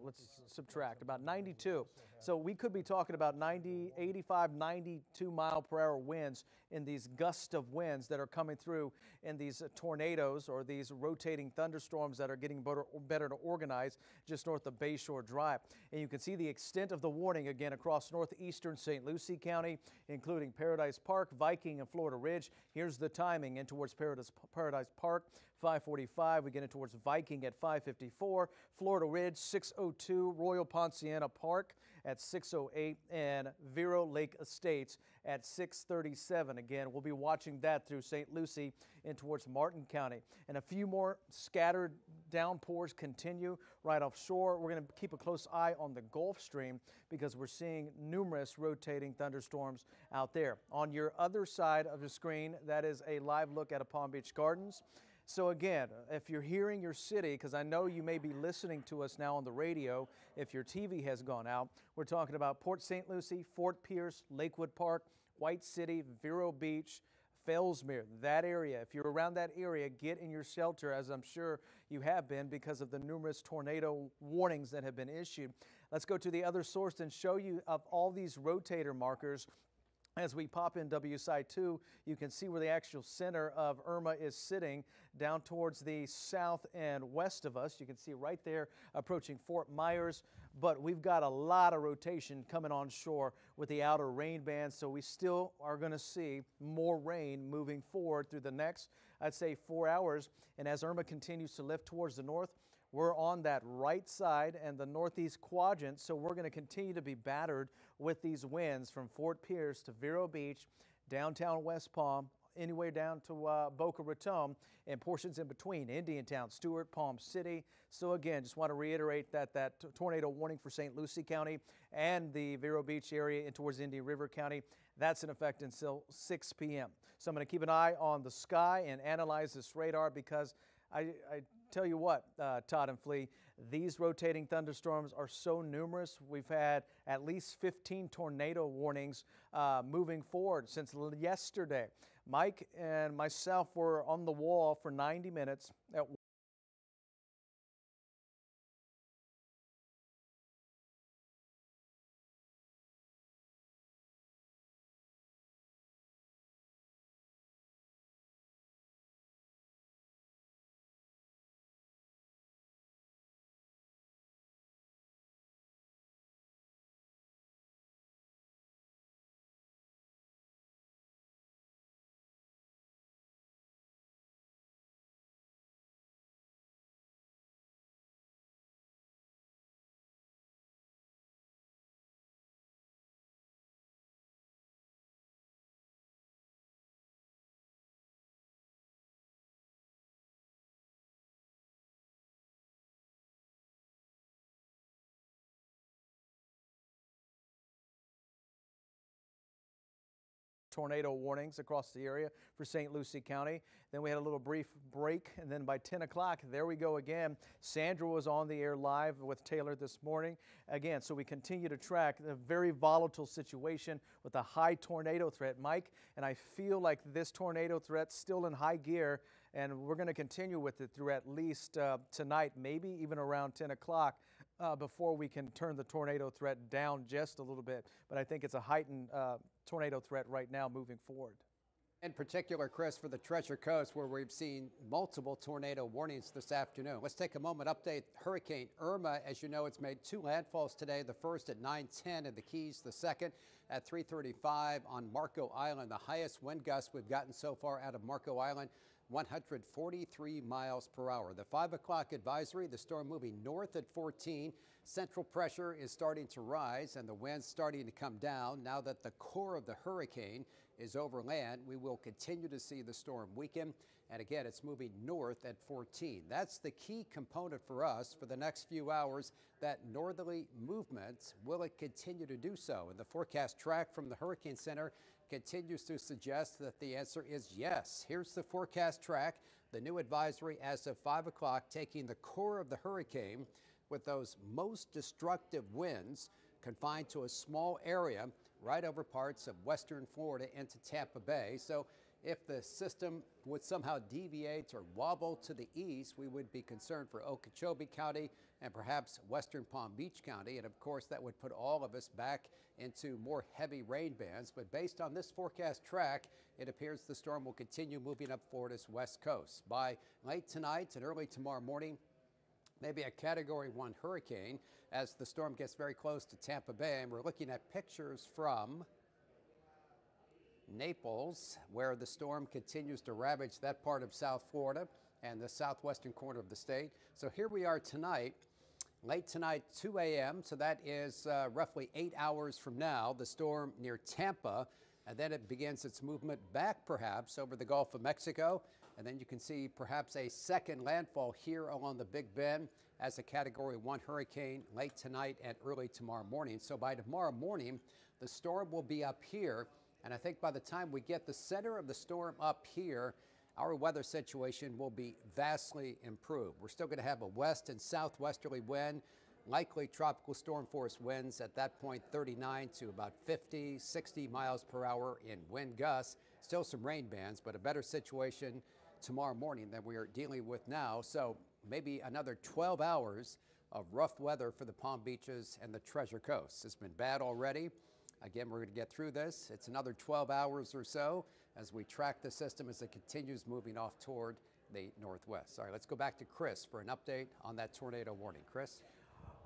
Speaker 2: let's subtract, about 92. So we could be talking about 90, 85, 92 mile per hour winds in these gusts of winds that are coming through in these tornadoes or these rotating thunderstorms that are getting better to organize just north of Bayshore Drive. And you can see the extent of the warning again across northeastern St. Lucie County, including Paradise Park, Viking, and Florida Ridge. Here's the timing in towards Paradise Park, 5:45. We get in towards Viking at 5:54. Florida Ridge, 6:02. Royal Ponciana Park at 6:08, and Vero Lake Estates at 6:37. Again, we'll be watching that through St. Lucie and towards Martin County. And a few more scattered downpours continue right offshore. We're going to keep a close eye on the Gulf Stream because we're seeing numerous rotating thunderstorms out there. On your other side of the screen, that is a live look at Palm Beach Gardens. So again, if you're here in your city, because I know you may be listening to us now on the radio, if your TV has gone out, we're talking about Port St. Lucie, Fort Pierce, Lakewood Park, White City, Vero Beach, Fellsmere, that area. If you're around that area, get in your shelter, as I'm sure you have been because of the numerous tornado warnings that have been issued. Let's go to the other source and show you of all these rotator markers. As we pop in WSI 2, you can see where the actual center of Irma is sitting down towards the south and west of us. You can see right there approaching Fort Myers, but we've got a lot of rotation coming on shore with the outer rain band, so we still are going to see more rain moving forward through the next, I'd say, 4 hours. And as Irma continues to lift towards the north, we're on that right side and the northeast quadrant, so we're going to continue to be battered with these winds from Fort Pierce to Vero Beach, downtown West Palm, anywhere down to Boca Raton, and portions in between, Indiantown, Stewart, Palm City. So again, just want to reiterate that tornado warning for St. Lucie County and the Vero Beach area and towards Indian River County, that's in effect until 6 p.m. So I'm going to keep an eye on the sky and analyze this radar because I tell you what, Todd and Flea, these rotating thunderstorms are so numerous. We've had at least 15 tornado warnings moving forward since yesterday. Mike and myself were on the wall for 90 minutes at tornado warnings across the area for St. Lucie County. Then we had a little brief break, and then by 10 o'clock, there we go again. Sandra was on the air live with Taylor this morning. Again, so we continue to track the very volatile situation with a high tornado threat, Mike, and I feel like this tornado threat's still in high gear, and we're going to continue with it through at least tonight, maybe even around 10 o'clock. Before we can turn the tornado threat down just a little bit. But I think it's a heightened tornado threat right now moving forward.
Speaker 1: In particular, Chris, for the Treasure Coast, where we've seen multiple tornado warnings this afternoon. Let's take a moment, update Hurricane Irma. As you know, it's made 2 landfalls today, the first at 9:10 in the Keys, the second at 3:35 on Marco Island. The highest wind gust we've gotten so far out of Marco Island, 143 miles per hour. The 5 o'clock advisory, the storm moving north at 14. Central pressure is starting to rise and the wind's starting to come down. Now that the core of the hurricane is over land, we will continue to see the storm weaken. And again, it's moving north at 14. That's the key component for us for the next few hours, that northerly movement. Will it continue to do so? And the forecast track from the Hurricane Center continues to suggest that the answer is yes. Here's the forecast track. The new advisory as of 5 o'clock, taking the core of the hurricane with those most destructive winds confined to a small area right over parts of western Florida into Tampa Bay. So if the system would somehow deviate or wobble to the east, we would be concerned for Okeechobee County and perhaps western Palm Beach County. And of course, that would put all of us back into more heavy rain bands. But based on this forecast track, it appears the storm will continue moving up Florida's west coast. By late tonight and early tomorrow morning, maybe a Category 1 hurricane as the storm gets very close to Tampa Bay. And we're looking at pictures from Naples, where the storm continues to ravage that part of South Florida and the southwestern corner of the state. So here we are tonight, late tonight, 2 a.m. So that is roughly 8 hours from now, the storm near Tampa, and then it begins its movement back perhaps over the Gulf of Mexico. And then you can see perhaps a second landfall here along the Big Bend as a Category 1 hurricane late tonight and early tomorrow morning. So by tomorrow morning, the storm will be up here. And I think by the time we get the center of the storm up here, our weather situation will be vastly improved. We're still going to have a west and southwesterly wind, likely tropical storm force winds at that point 39 to about 50, 60 miles per hour in wind gusts. Still some rain bands, but a better situation tomorrow morning than we are dealing with now. So maybe another 12 hours of rough weather for the Palm Beaches and the Treasure Coast. It's been bad already. Again, we're going to get through this. It's another 12 hours or so as we track the system as it continues moving off toward the northwest. All right, let's go back to Chris for an update on that tornado warning. Chris?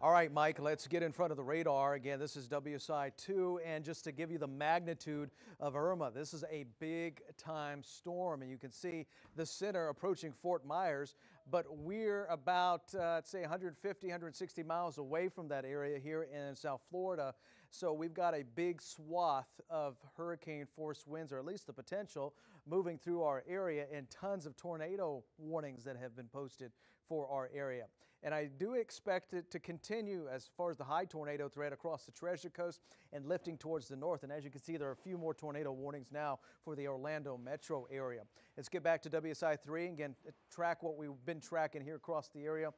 Speaker 2: All right, Mike, let's get in front of the radar. Again, this is WSI 2, and just to give you the magnitude of Irma, this is a big-time storm, and you can see the center approaching Fort Myers, but we're about, say, 150, 160 miles away from that area here in South Florida. So we've got a big swath of hurricane-force winds, or at least the potential, moving through our area, and tons of tornado warnings that have been posted for our area. And I do expect it to continue as far as the high tornado threat across the Treasure Coast and lifting towards the north. And as you can see, there are a few more tornado warnings now for the Orlando metro area. Let's get back to WSI 3 and again, track what we've been tracking here across the area.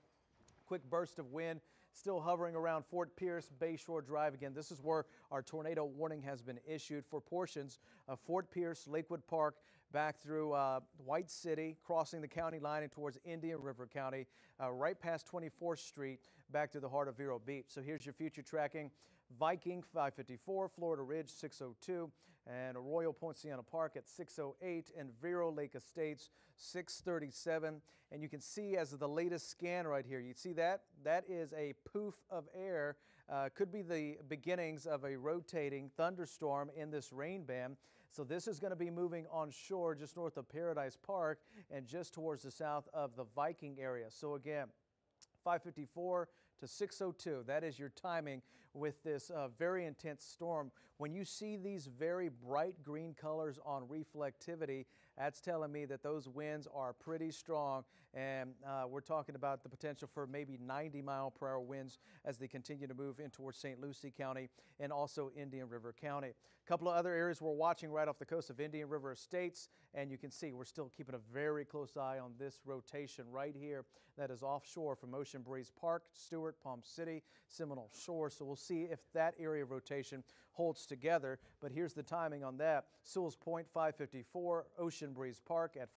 Speaker 2: Quick burst of wind still hovering around Fort Pierce, Bayshore Drive. Again, this is where our tornado warning has been issued for portions of Fort Pierce, Lakewood Park, back through White City, crossing the county line and towards Indian River County, right past 24th Street, back to the heart of Vero Beach. So here's your future tracking. Viking 554, Florida Ridge 602, and Arroyo Poinciana Park at 608, and Vero Lake Estates 637. And you can see as of the latest scan right here, you see that? That is a poof of air. Could be the beginnings of a rotating thunderstorm in this rain band. So this is going to be moving on shore just north of Paradise Park and just towards the south of the Viking area. So again, 554 to 602, that is your timing with this very intense storm. When you see these very bright green colors on reflectivity, that's telling me that those winds are pretty strong, and we're talking about the potential for maybe 90-mile-per-hour winds as they continue to move in towards St. Lucie County and also Indian River County. A couple of other areas we're watching right off the coast of Indian River Estates, and you can see we're still keeping a very close eye on this rotation right here that is offshore from Ocean Breeze Park, Stewart, Palm City, Seminole Shore. So we'll see if that area of rotation holds together. But here's the timing on that. Sewell's Point 554, Ocean Breeze Park at